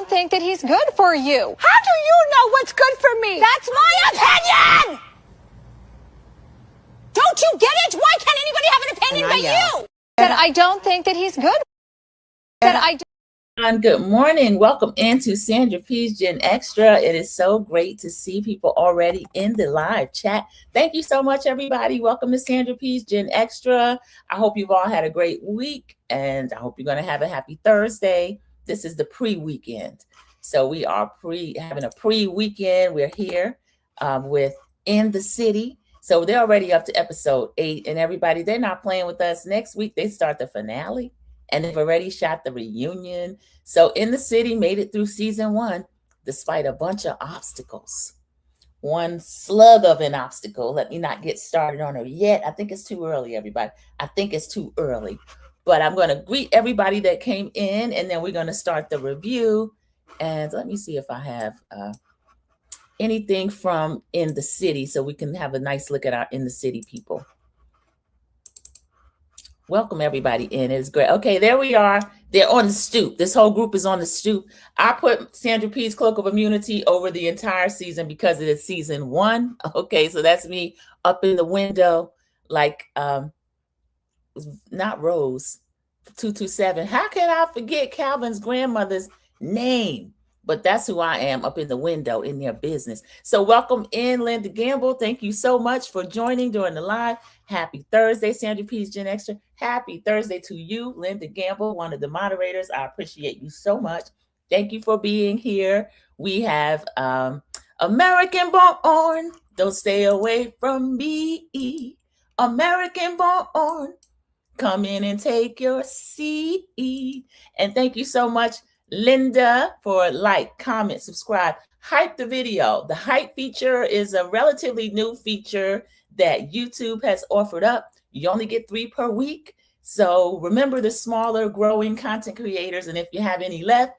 don't think that he's good for you. How do you know what's good for me? That's my opinion! Don't you get it? Why can't anybody have an opinion but you? That I don't think that he's good. That I Good morning. Welcome into Sandra P's Gen Extra. It is so great to see people already in the live chat. Thank you so much, everybody. Welcome to Sandra P's Gen Extra. I hope you've all had a great week, and I hope you're going to have a happy Thursday. This is the pre-weekend. So we are having a pre-weekend. We're here with In the City. So they're already up to episode 8, and everybody, they're not playing with us. Next week, they start the finale. And they've already shot the reunion. So In the City made it through season 1, despite a bunch of obstacles. One slug of an obstacle. Let me not get started on her yet. I think it's too early, everybody. I think it's too early. But I'm going to greet everybody that came in, and then we're going to start the review. And let me see if I have anything from In the City so we can have a nice look at our In the City people. Welcome everybody in. It's great. Okay, there we are. They're on the stoop. This whole group is on the stoop. I put Sandra P's Cloak of Immunity over the entire season because it is season 1. Okay, so that's me up in the window like not Rose 227. How can I forget Calvin's grandmother's name? But that's who I am up in the window in their business. So welcome in, Linda Gamble. Thank you so much for joining during the live. Happy Thursday, Sandra P's Gen Extra. Happy Thursday to you, Linda Gamble, one of the moderators. I appreciate you so much. Thank you for being here. We have American Born. Don't stay away from me. American Born. Come in and take your seat. And thank you so much, Linda, for like, comment, subscribe, hype the video. The hype feature is a relatively new feature that YouTube has offered up. You only get 3 per week. So remember the smaller growing content creators. And if you have any left,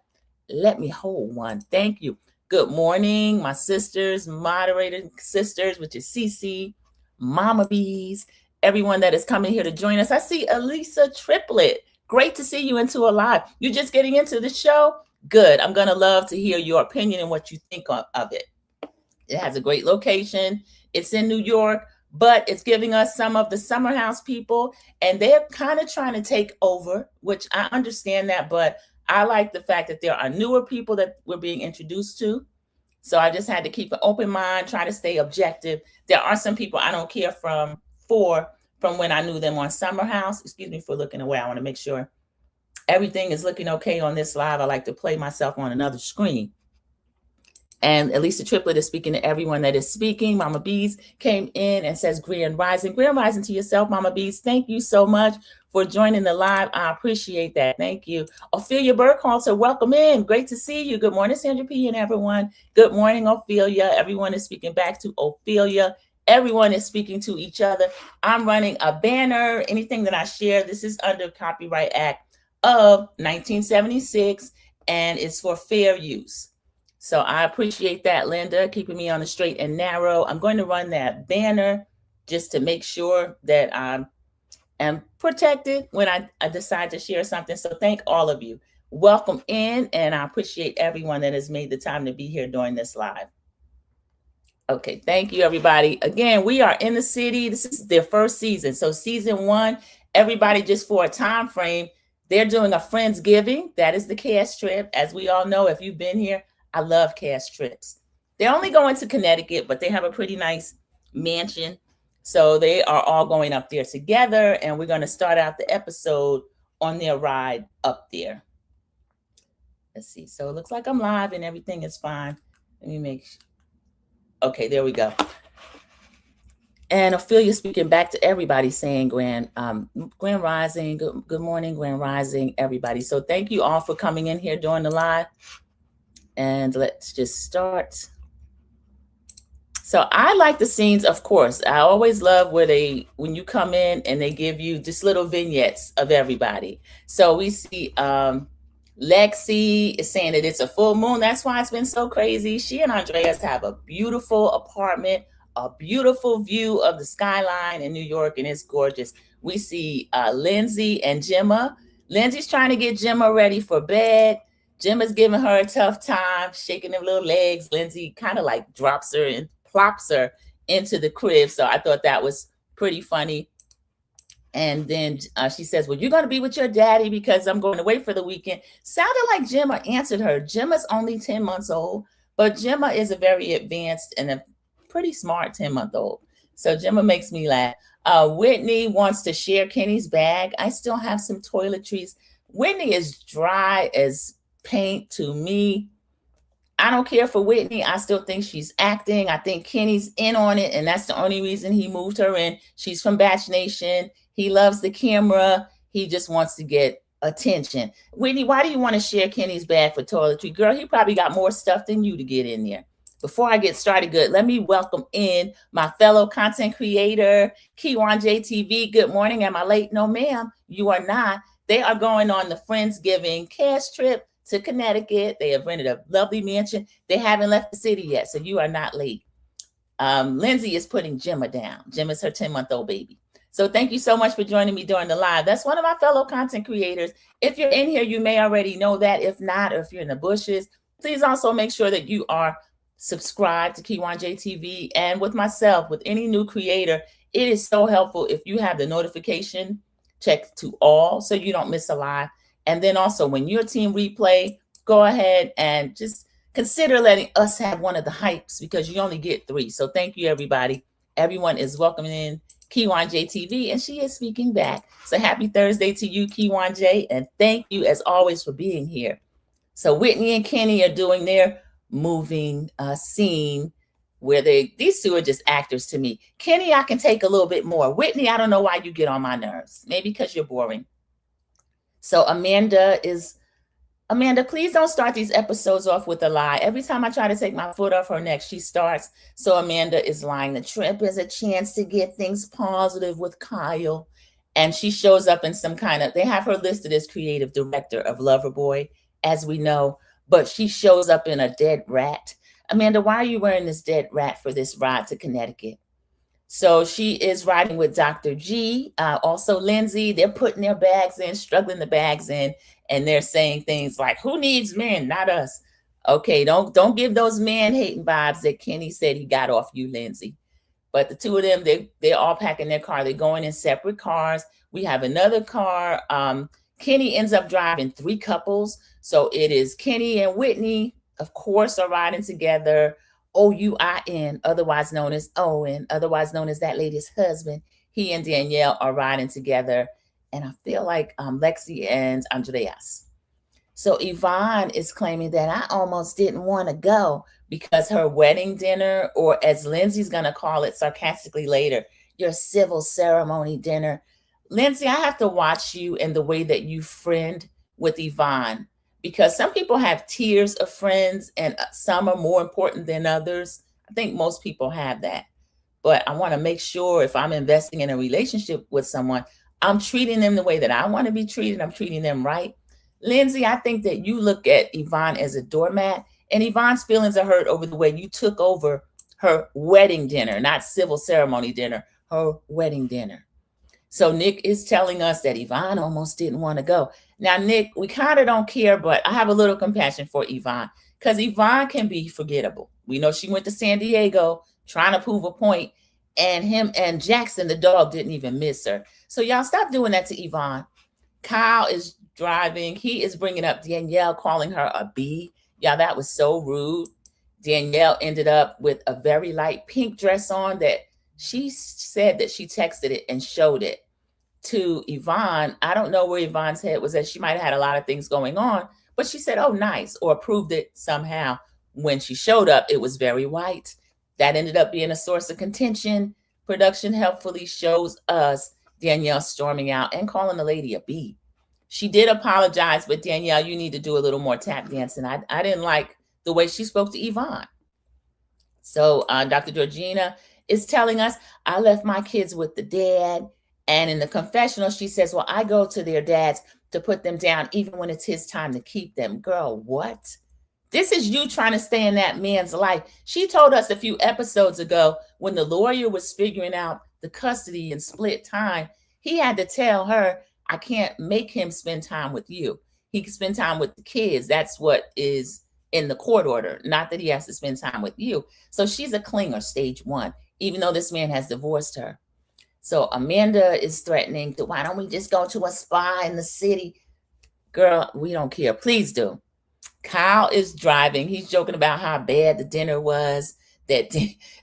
let me hold one. Thank you. Good morning, my sisters, moderator sisters, which is CC, Mama Bees, everyone that is coming here to join us. I see Elisa Triplet. Great to see you into a live. You're just getting into the show? Good. I'm going to love to hear your opinion and what you think of it. It has a great location. It's in New York, but it's giving us some of the summer house people, and they're kind of trying to take over, which I understand that, but I like the fact that there are newer people that we're being introduced to. So I just had to keep an open mind, try to stay objective. There are some people I don't care from when I knew them on Summer House. Excuse me for looking away. I want to make sure everything is looking okay on this live. I like to play myself on another screen. And Elisa Triplet is speaking to everyone that is speaking. Mama Bees came in and says, Grand Rising. Grand Rising to yourself, Mama Bees. Thank you so much for joining the live. I appreciate that. Thank you. Ophelia Burkhalter, welcome in. Great to see you. Good morning, Sandra P. and everyone. Good morning, Ophelia. Everyone is speaking back to Ophelia. Everyone is speaking to each other. I'm running a banner. Anything that I share, this is under Copyright Act of 1976, and it's for fair use. So I appreciate that, Linda, keeping me on the straight and narrow. I'm going to run that banner just to make sure that I am protected when I decide to share something. So thank all of you. Welcome in, and I appreciate everyone that has made the time to be here during this live. Okay, thank you, everybody. Again, we are In the City. This is their first season. So season 1, everybody, just for a time frame, they're doing a Friendsgiving. That is the cast trip. As we all know, if you've been here, I love cast trips. They're only going to Conneticut, but they have a pretty nice mansion. So they are all going up there together, and we're going to start out the episode on their ride up there. Let's see. So it looks like I'm live and everything is fine. Let me make sure. Okay, there we go. And Ophelia speaking back to everybody saying Grand Rising, good morning, Grand Rising, everybody. So thank you all for coming in here during the live. And let's just start. So I like the scenes, of course. I always love when you come in and they give you just little vignettes of everybody. So we see Lexi is saying that it's a full moon. That's why it's been so crazy. She and Andreas have a beautiful apartment, a beautiful view of the skyline in New York, and it's gorgeous. We see Lindsay and Gemma. Lindsay's trying to get Gemma ready for bed. Gemma's giving her a tough time, shaking them little legs. Lindsay kind of like drops her and plops her into the crib. So I thought that was pretty funny. And then she says, well, you're going to be with your daddy because I'm going away for the weekend. Sounded like Gemma answered her. Gemma's only 10 months old, but Gemma is a very advanced and a pretty smart 10-month-old. So Gemma makes me laugh. Whitney wants to share Kenny's bag. I still have some toiletries. Whitney is dry as paint to me. I don't care for Whitney. I still think she's acting. I think Kenny's in on it, and that's the only reason he moved her in. She's from Batch Nation. He loves the camera. He just wants to get attention. Whitney, why do you want to share Kenny's bag for toiletry? Girl, he probably got more stuff than you to get in there. Before I get started good, let me welcome in my fellow content creator, Kiwan JTV. Good morning. Am I late? No, ma'am, you are not. They are going on the Friendsgiving cash trip to Connecticut. They have rented a lovely mansion. They haven't left the city yet, so you are not late. Lindsay is putting Gemma down. Gemma's her 10-month-old baby. So thank you so much for joining me during the live. That's one of my fellow content creators. If you're in here, you may already know that. If not, or if you're in the bushes, please also make sure that you are subscribed to Kiwan JTV. And with myself, with any new creator, it is so helpful if you have the notification checked to all so you don't miss a live. And then also when your team replay, go ahead and just consider letting us have one of the hypes because you only get 3. So thank you, everybody. Everyone is welcoming in Kiwan JTV, and she is speaking back. So happy Thursday to you, Kiwan J, and thank you as always for being here. So Whitney and Kenny are doing their moving scene where these two are just actors to me. Kenny, I can take a little bit more. Whitney, I don't know why you get on my nerves. Maybe because you're boring. So Amanda, please don't start these episodes off with a lie. Every time I try to take my foot off her neck, she starts. So Amanda is lying. The trip is a chance to get things positive with Kyle. And she shows up in some kind of, they have her listed as creative director of Loverboy, as we know, but she shows up in a dead rat. Amanda, why are you wearing this dead rat for this ride to Connecticut? So she is riding with Dr. G, also Lindsay. They're putting their bags in, struggling the bags in, and they're saying things like, who needs men? Not us. Okay, don't give those man-hating vibes that Kenny said he got off you, Lindsay. But the two of them, they're all packing their car. They're going in separate cars. We have another car. Kenny ends up driving 3 couples. So it is Kenny and Whitney, of course, are riding together. OUIN, otherwise known as Owen, otherwise known as that lady's husband. He and Danielle are riding together. And I feel like Lexi and Andreas. So Yvonne is claiming that I almost didn't want to go because her wedding dinner, or as Lindsay's going to call it sarcastically later, your civil ceremony dinner. Lindsay, I have to watch you and the way that you friend with Yvonne, because some people have tiers of friends and some are more important than others. I think most people have that. But I want to make sure if I'm investing in a relationship with someone, I'm treating them the way that I want to be treated. I'm treating them right. Lindsay, I think that you look at Yvonne as a doormat, and Yvonne's feelings are hurt over the way you took over her wedding dinner, not civil ceremony dinner, her wedding dinner. So Nick is telling us that Yvonne almost didn't want to go. Now, Nick, we kind of don't care, but I have a little compassion for Yvonne because Yvonne can be forgettable. We know she went to San Diego trying to prove a point, and him and Jackson, the dog, didn't even miss her. So y'all stop doing that to Yvonne. Kyle is driving. He is bringing up Danielle, calling her a B. Yeah, that was so rude. Danielle ended up with a very light pink dress on that she said that she texted it and showed it to Yvonne. I don't know where Yvonne's head was at. She might have had a lot of things going on, but she said, oh, nice, or approved it somehow. When she showed up, it was very white. That ended up being a source of contention. Production helpfully shows us Danielle storming out and calling the lady a B. She did apologize, but Danielle, you need to do a little more tap dancing. I didn't like the way she spoke to Yvonne. So Dr. Georgina is telling us, I left my kids with the dad. And in the confessional, she says, well, I go to their dads to put them down even when it's his time to keep them. Girl, what? This is you trying to stay in that man's life. She told us a few episodes ago when the lawyer was figuring out the custody and split time, he had to tell her, I can't make him spend time with you. he can spend time with the kids. That's what is in the court order, not that he has to spend time with you. So she's a clinger, stage 1, even though this man has divorced her. So Amanda is threatening to, why don't we just go to a spa in the city? Girl, we don't care. Please do. Kyle is driving. He's joking about how bad the dinner was, that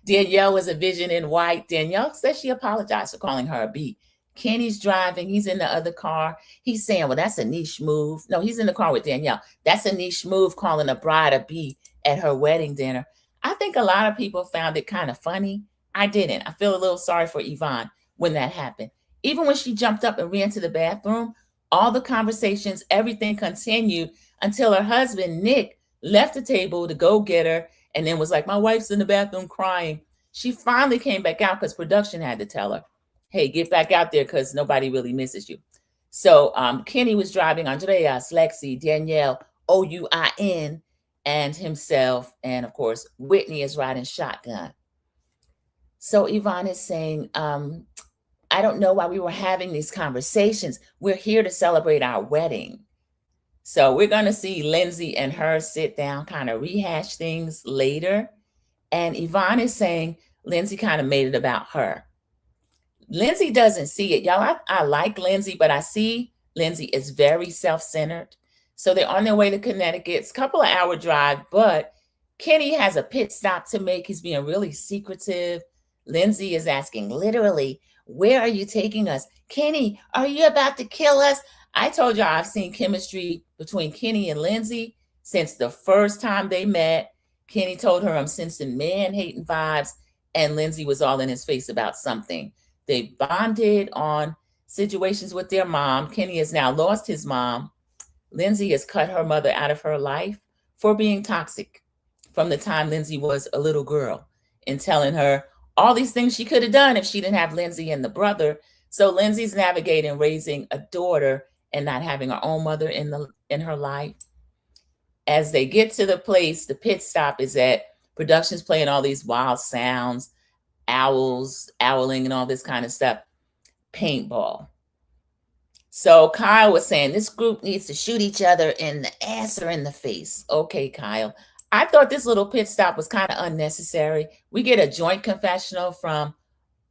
Danielle was a vision in white. Danielle says she apologized for calling her a B. Kenny's driving. He's in the other car. He's saying, well, that's a niche move. No, he's in the car with Danielle. That's a niche move, calling a bride a B at her wedding dinner. I think a lot of people found it kind of funny. I didn't. I feel a little sorry for Yvonne when that happened. Even when she jumped up and ran to the bathroom, all the conversations, everything continued until her husband, Nick, left the table to go get her and then was like, my wife's in the bathroom crying. She finally came back out because production had to tell her, hey, get back out there because nobody really misses you. So Kenny was driving, Andreas, Lexi, Danielle, OUIN, and himself. And of course, Whitney is riding shotgun. So Yvonne is saying, I don't know why we were having these conversations. We're here to celebrate our wedding. So we're going to see Lindsay and her sit down, kind of rehash things later. And Yvonne is saying Lindsay kind of made it about her. Lindsay doesn't see it. Y'all, I like Lindsay, but I see Lindsay is very self-centered. So they're on their way to Connecticut. It's a couple of hour drive, but Kenny has a pit stop to make. He's being really secretive. Lindsay is asking, literally, where are you taking us? Kenny, are you about to kill us? I told y'all I've seen chemistry between Kenny and Lindsay since the first time they met. Kenny told her, I'm sensing man-hating vibes, and Lindsay was all in his face about something. They bonded on situations with their mom. Kenny has now lost his mom. Lindsay has cut her mother out of her life for being toxic from the time Lindsay was a little girl and telling her all these things she could have done if she didn't have Lindsay and the brother. So Lindsay's navigating raising a daughter and not having her own mother in her life. As they get to the place, the pit stop is at, production's playing all these wild sounds, owls, owling and all this kind of stuff. Paintball. So Kyle was saying this group needs to shoot each other in the ass or in the face. Okay, Kyle. I thought this little pit stop was kind of unnecessary. We get a joint confessional from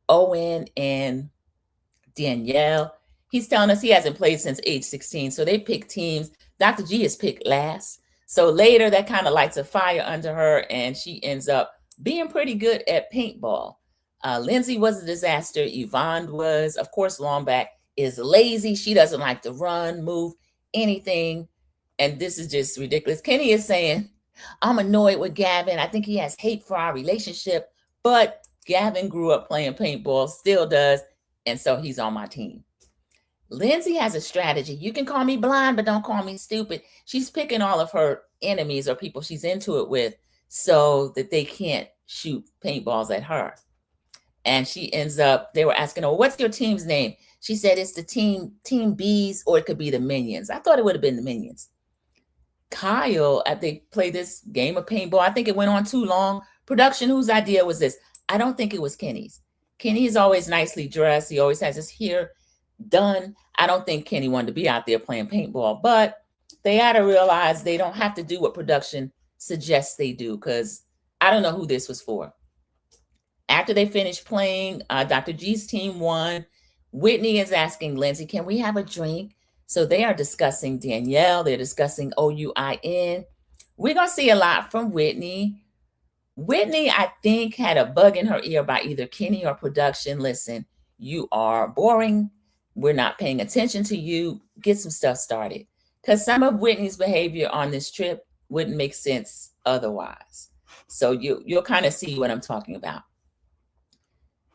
Owen and Danielle. He's telling us he hasn't played since age 16. So they pick teams. Dr. G is picked last. So later that kind of lights a fire under her and she ends up being pretty good at paintball. Lindsay was a disaster. Yvonne was. Of course, Longback is lazy. She doesn't like to run, move, anything. And this is just ridiculous. Kenny is saying, I'm annoyed with Gavin. I think he has hate for our relationship. But Gavin grew up playing paintball, still does. And so he's on my team. Lindsay has a strategy. You can call me blind, but don't call me stupid. She's picking all of her enemies or people she's into it with so that they can't shoot paintballs at her. And she ends up, they were asking her, what's your team's name? She said, it's the Team Bees, or it could be the Minions. I thought it would have been the Minions. Kyle, they played this game of paintball. I think it went on too long. Production, whose idea was this? I don't think it was Kenny's. Kenny is always nicely dressed. He always has his hair done. I don't think Kenny wanted to be out there playing paintball, but they had to realize they don't have to do what production suggests they do, because I don't know who this was for. After they finished playing, Dr. G's team won. Whitney is asking Lindsay, can we have a drink? So they are discussing Danielle. They're discussing OUIN. We're going to see a lot from Whitney. Whitney, I think, had a bug in her ear by either Kenny or production. Listen, you are boring. We're not paying attention to you. Get some stuff started. Because some of Whitney's behavior on this trip wouldn't make sense otherwise. So you'll kind of see what I'm talking about.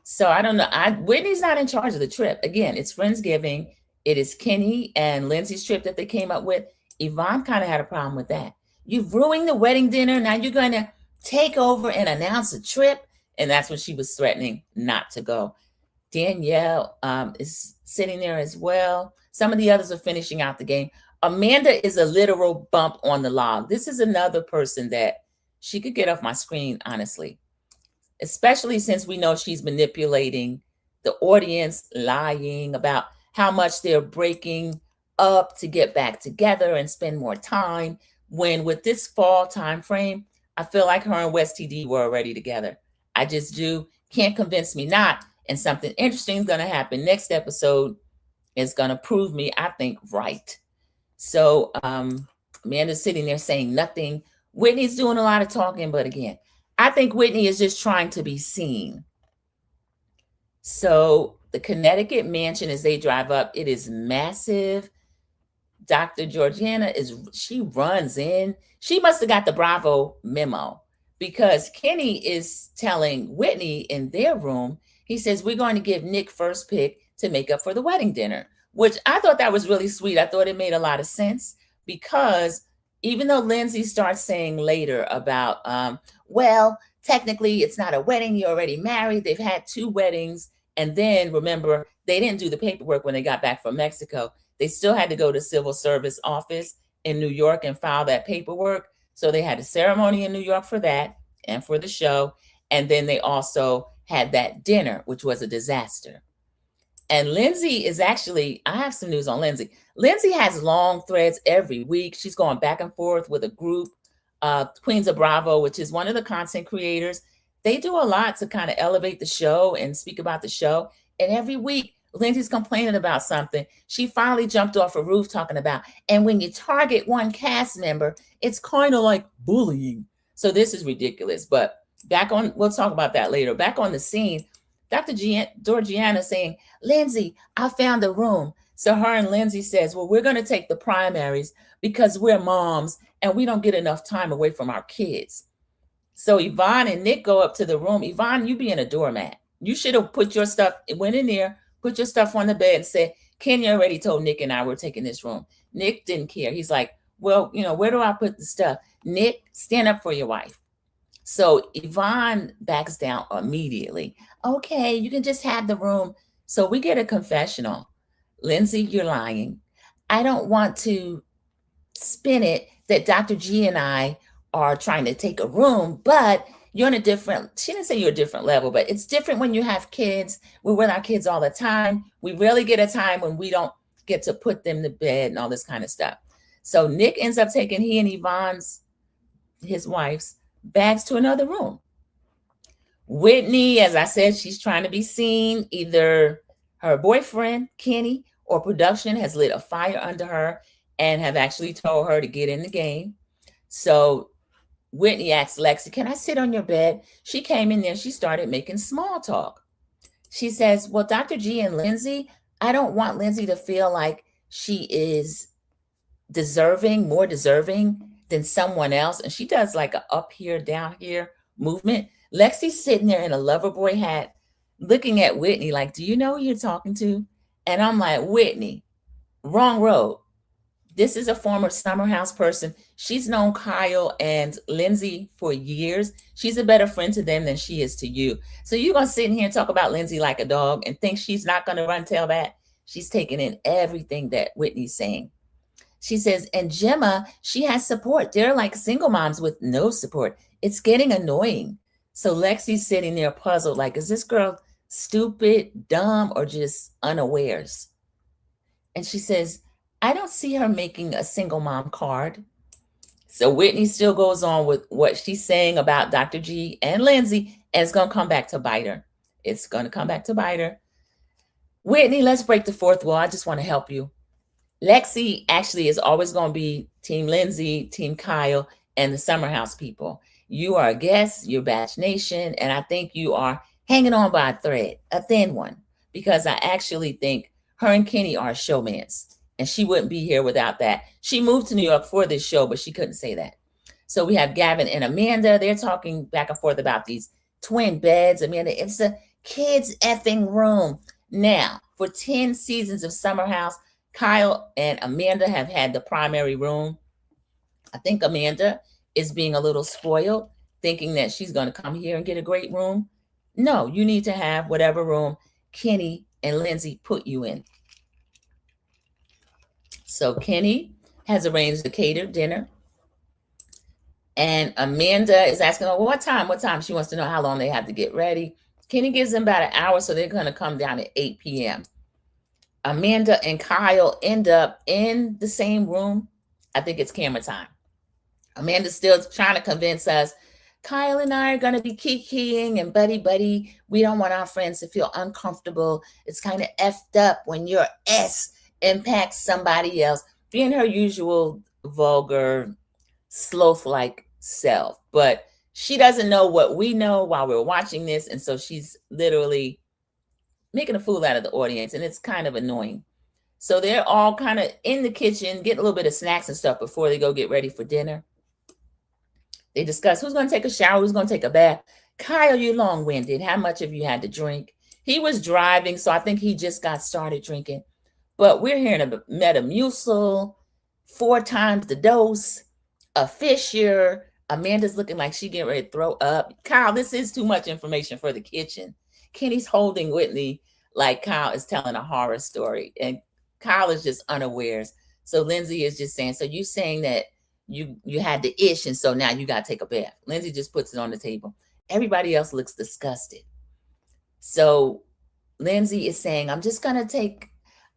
So I don't know. Whitney's not in charge of the trip. Again, it's Friendsgiving. It is Kenny and Lindsay's trip that they came up with. Yvonne kind of had a problem with that. You've ruined the wedding dinner. Now you're going to take over and announce a trip. And that's when she was threatening not to go. Danielle is sitting there as well. Some of the others are finishing out the game. Amanda is a literal bump on the log. This is another person that she could get off my screen, honestly, especially since we know she's manipulating the audience, lying about how much they're breaking up to get back together and spend more time. When with this fall time frame, I feel like her and West TD were already together. I just do. Can't convince me not. And something interesting is going to happen next episode is going to prove me, I think, right. So Amanda's sitting there saying nothing. Whitney's doing a lot of talking, but again, I think Whitney is just trying to be seen. So the Conneticut mansion, as they drive up, it is massive. Dr. Georgiana she runs in. She must have got the Bravo memo, because Kenny is telling Whitney in their room, he says, we're going to give Nick first pick to make up for the wedding dinner, which I thought that was really sweet. I thought it made a lot of sense, because even though Lindsay starts saying later about, well, technically it's not a wedding. You're already married. They've had 2 weddings. And then remember, they didn't do the paperwork when they got back from Mexico. They still had to go to civil service office in New York and file that paperwork. So they had a ceremony in New York for that and for the show. And then they also had that dinner, which was a disaster. And Lindsay is actually, I have some news on Lindsay. Lindsay has long threads every week. She's going back and forth with a group, Queens of Bravo, which is one of the content creators. They do a lot to kind of elevate the show and speak about the show. And every week, Lindsay's complaining about something. She finally jumped off a roof talking about, and when you target one cast member, it's kind of like bullying. So this is ridiculous. But back on, we'll talk about that later. Back on the scene, Dr. Georgiana saying, Lindsay, I found a room. So her and Lindsay says, well, we're going to take the primaries because we're moms and we don't get enough time away from our kids. So Yvonne and Nick go up to the room. Yvonne, you being a doormat. You should have put your stuff, went in there, put your stuff on the bed and said, Kenya already told Nick and I were taking this room. Nick didn't care. He's like, well, where do I put the stuff? Nick, stand up for your wife. So Yvonne backs down immediately. Okay, you can just have the room. So we get a confessional. Lindsay, you're lying. I don't want to spin it that Dr. G and I are trying to take a room, but you're on a different, she didn't say you're a different level, but it's different when you have kids. We're with our kids all the time. We rarely get a time when we don't get to put them to bed and all this kind of stuff. So Nick ends up taking he and Yvonne's, his wife's, bags to another room. Whitney, as I said, she's trying to be seen. Either her boyfriend, Kenny, or production has lit a fire under her and have actually told her to get in the game. So Whitney asked Lexi, can I sit on your bed? She came in there. She started making small talk. She says, well, Dr. G and Lindsay, I don't want Lindsay to feel like she is more deserving than someone else. And she does like a up here, down here movement. Lexi's sitting there in a lover boy hat, looking at Whitney like, do you know who you're talking to? And I'm like, Whitney, wrong road. This is a former Summer House person. She's known Kyle and Lindsay for years. She's a better friend to them than she is to you. So you're going to sit in here and talk about Lindsay like a dog and think she's not going to run tell that? She's taking in everything that Whitney's saying. She says, and Gemma, she has support. They're like single moms with no support. It's getting annoying. So Lexi's sitting there puzzled, like, is this girl stupid, dumb, or just unawares? And she says, I don't see her making a single mom card. So Whitney still goes on with what she's saying about Dr. G and Lindsay, and it's going to come back to bite her. It's going to come back to bite her. Whitney, let's break the fourth wall. I just want to help you. Lexi actually is always going to be Team Lindsay, Team Kyle, and the Summer House people. You are a guest, you're Batch Nation, and I think you are hanging on by a thread, a thin one, because I actually think her and Kenny are showmans, and she wouldn't be here without that. She moved to New York for this show, but she couldn't say that. So we have Gavin and Amanda. They're talking back and forth about these twin beds. Amanda, it's a kid's effing room. Now, for 10 seasons of Summer House, Kyle and Amanda have had the primary room. I think Amanda is being a little spoiled, thinking that she's going to come here and get a great room. No, you need to have whatever room Kenny and Lindsay put you in. So Kenny has arranged a catered dinner. And Amanda is asking, well, what time? What time? She wants to know how long they have to get ready. Kenny gives them about an hour, so they're going to come down at 8 p.m. Amanda and Kyle end up in the same room. I think it's camera time. Amanda's still trying to convince us, Kyle and I are going to be kikiing and buddy. We don't want our friends to feel uncomfortable. It's kind of effed up when your S impacts somebody else. Being her usual vulgar, sloth-like self. But she doesn't know what we know while we're watching this. And so she's literally making a fool out of the audience. And it's kind of annoying. So they're all kind of in the kitchen, getting a little bit of snacks and stuff before they go get ready for dinner. They discuss who's going to take a shower, who's going to take a bath. Kyle, you're long-winded. How much have you had to drink? He was driving, so I think he just got started drinking. But we're hearing a Metamucil, 4 times the dose, a Fisher. Amanda's looking like she getting ready to throw up. Kyle, this is too much information for the kitchen. Kenny's holding Whitney like Kyle is telling a horror story. And Kyle is just unawares. So Lindsay is just saying, so you saying that you had the ish, and so now you got to take a bath. Lindsay just puts it on the table. Everybody else looks disgusted. So Lindsay is saying, I'm just going to take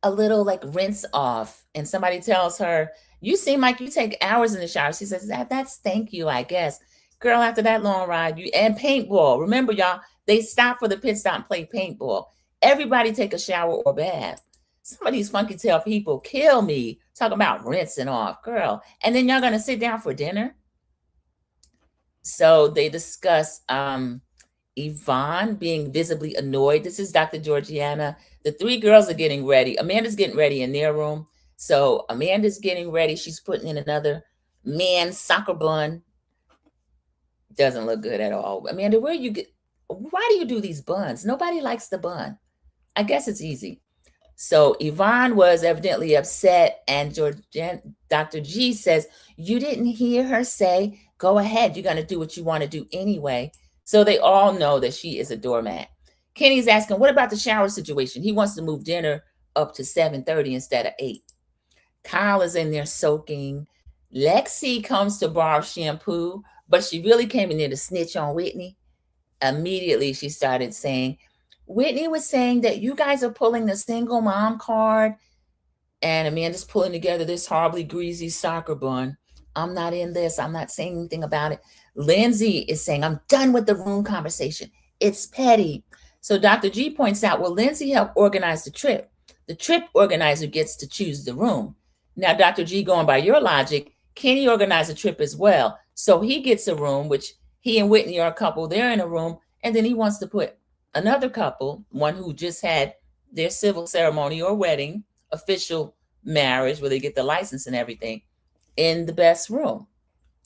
a little like rinse off. And somebody tells her, you seem like you take hours in the shower. She says, that's thank you, I guess. Girl, after that long ride, and paintball. Remember, y'all, they stop for the pit stop and play paintball. Everybody take a shower or bath. Some of these funky tail people kill me talking about rinsing off, girl. And then y'all going to sit down for dinner? So they discuss Yvonne being visibly annoyed. This is Dr. Georgiana. The 3 girls are getting ready. Amanda's getting ready in their room. So Amanda's getting ready. She's putting in another man's soccer bun. Doesn't look good at all. Amanda, why do you do these buns? Nobody likes the bun. I guess it's easy. So Yvonne was evidently upset, and Dr. G says, you didn't hear her say, go ahead, you're going to do what you want to do anyway. So they all know that she is a doormat. Kenny's asking, what about the shower situation? He wants to move dinner up to 7:30 instead of 8. Kyle is in there soaking. Lexi comes to borrow shampoo, but she really came in there to snitch on Whitney. Immediately she started saying, Whitney was saying that you guys are pulling the single mom card, and Amanda's pulling together this horribly greasy soccer bun. I'm not in this. I'm not saying anything about it. Lindsay is saying, I'm done with the room conversation. It's petty. So Dr. G points out, well, Lindsay helped organize the trip. The trip organizer gets to choose the room. Now, Dr. G, going by your logic, Kenny organized the trip as well. So he gets a room, which he and Whitney are a couple. They're in a room, and then he wants to put another couple, one who just had their civil ceremony or wedding, official marriage, where they get the license and everything, in the best room,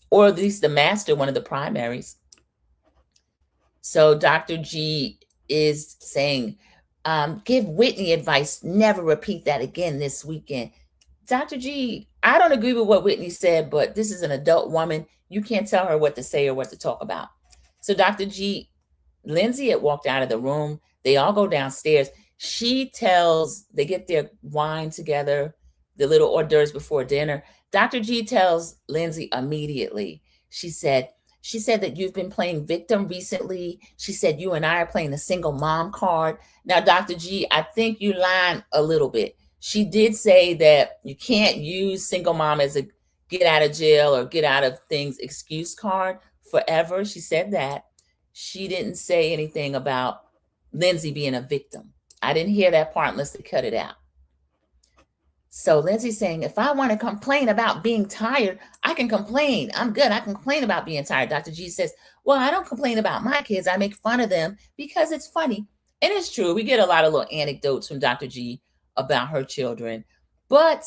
or at least the master, one of the primaries. So Dr. G is saying, give Whitney advice, never repeat that again this weekend. Dr. G, I don't agree with what Whitney said, but this is an adult woman. You can't tell her what to say or what to talk about. So Dr. G, Lindsay had walked out of the room. They all go downstairs. They get their wine together, the little hors d'oeuvres before dinner. Dr. G tells Lindsay immediately. She said that you've been playing victim recently. She said you and I are playing the single mom card. Now, Dr. G, I think you lied a little bit. She did say that you can't use single mom as a get out of jail or get out of things excuse card forever. She said that. She didn't say anything about Lindsay being a victim. I didn't hear that part unless they cut it out. So Lindsay's saying, if I want to complain about being tired, I can complain. I'm good. I can complain about being tired. Dr. G says, well, I don't complain about my kids. I make fun of them because it's funny. And it's true. We get a lot of little anecdotes from Dr. G about her children. But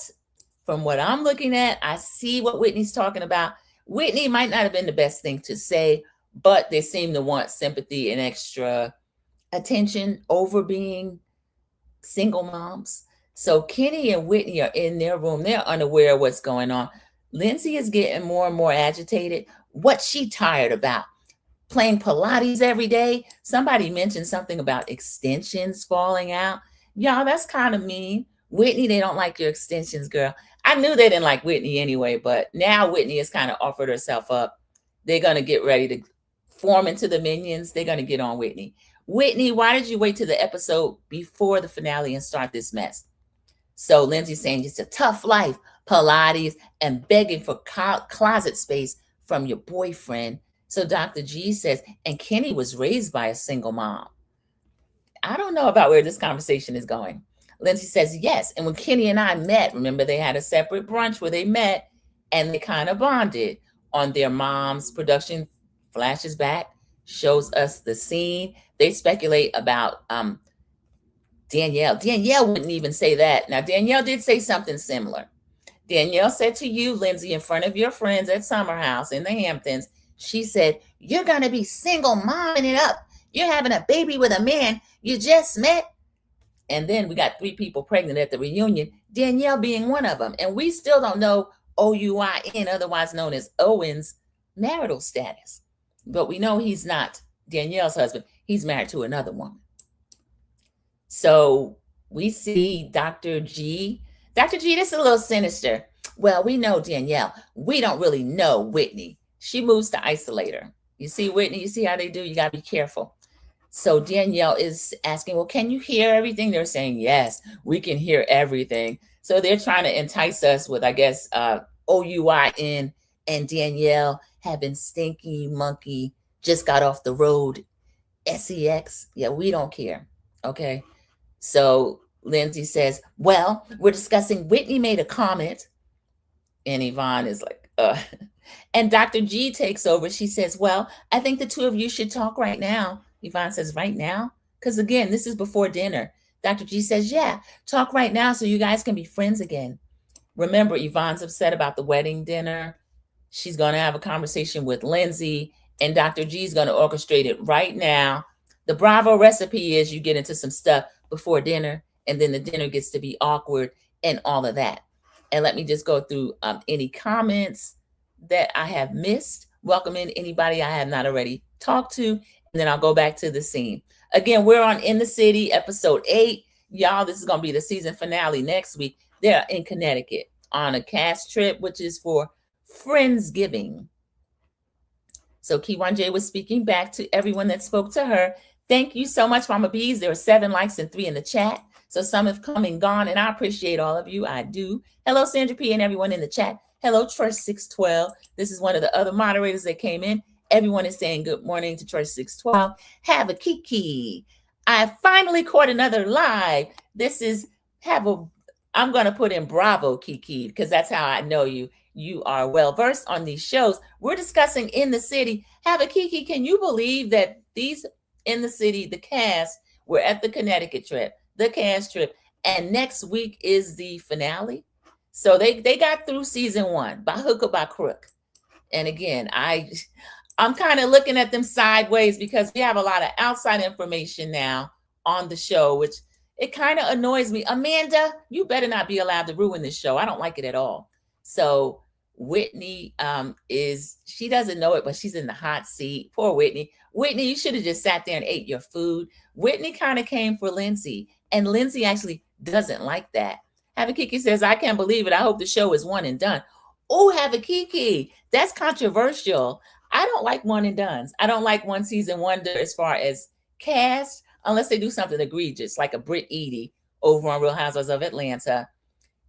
from what I'm looking at, I see what Whitney's talking about. Whitney might not have been the best thing to say, but they seem to want sympathy and extra attention over being single moms. So Kenny and Whitney are in their room. They're unaware of what's going on. Lindsay is getting more and more agitated. What's she tired about? Playing Pilates every day? Somebody mentioned something about extensions falling out. Y'all, that's kind of mean. Whitney, they don't like your extensions, girl. I knew they didn't like Whitney anyway, but now Whitney has kind of offered herself up. They're going to get ready to form into the minions. They're going to get on Whitney. Whitney, why did you wait to the episode before the finale and start this mess? So Lindsay's saying it's a tough life, Pilates, and begging for closet space from your boyfriend. So Dr. G says, and Kenny was raised by a single mom. I don't know about where this conversation is going. Lindsay says, yes. And when Kenny and I met, remember they had a separate brunch where they met and they kind of bonded on their mom's production. Flashes back, shows us the scene. They speculate about Danielle. Danielle wouldn't even say that. Now, Danielle did say something similar. Danielle said to you, Lindsay, in front of your friends at Summer House in the Hamptons, she said, you're going to be single momming it up. You're having a baby with a man you just met. And then we got 3 people pregnant at the reunion, Danielle being one of them. And we still don't know OUIN, otherwise known as Owen's marital status. But we know he's not Danielle's husband. He's married to another woman. So we see Dr. G. Dr. G, this is a little sinister. Well, we know Danielle. We don't really know Whitney. She moves to isolate her. You see, Whitney, you see how they do? You got to be careful. So Danielle is asking, well, can you hear everything? They're saying, yes, we can hear everything. So they're trying to entice us with, I guess, OUIN and Danielle having stinky monkey, just got off the road, SEX. Yeah, we don't care. Okay. So Lindsay says, well, we're discussing Whitney made a comment. And Yvonne is like, And Dr. G takes over. She says, well, I think the 2 of you should talk right now. Yvonne says, right now? Because again, this is before dinner. Dr. G says, yeah, talk right now so you guys can be friends again. Remember, Yvonne's upset about the wedding dinner. She's going to have a conversation with Lindsay, and Dr. G is going to orchestrate it right now. The Bravo recipe is you get into some stuff before dinner, and then the dinner gets to be awkward and all of that. And let me just go through any comments that I have missed. Welcome in anybody I have not already talked to, and then I'll go back to the scene. Again, we're on In the City, episode 8. Y'all, this is going to be the season finale next week. They're in Connecticut on a cast trip, which is for Friendsgiving. So Keywan J was speaking back to everyone that spoke to her. Thank you so much, Mama Bees. There are 7 likes and 3 in the chat. So some have come and gone, and I appreciate all of you. I do. Hello, Sandra P. and everyone in the chat. Hello, Church 612. This is one of the other moderators that came in. Everyone is saying good morning to Church 612. Have a Kiki. I finally caught another live. This is I'm going to put in Bravo Kiki because that's how I know you. You are well versed on these shows. We're discussing In the City. Have a Kiki. Can you believe that these In the City, the cast, were at the Connecticut trip, the cast trip, and next week is the finale? So they got through season 1 by hook or by crook. And again, I'm kind of looking at them sideways because we have a lot of outside information now on the show, which it kind of annoys me. Amanda, you better not be allowed to ruin this show. I don't like it at all. So Whitney she doesn't know it, but she's in the hot seat. Poor Whitney. Whitney, you should have just sat there and ate your food. Whitney kind of came for Lindsay, and Lindsay actually doesn't like that. Havakiki says, I can't believe it. I hope the show is one and done. Oh, Havakiki, that's controversial. I don't like one and dones. I don't like one season wonder as far as cast, unless they do something egregious, like a Britt Eady over on Real Housewives of Atlanta.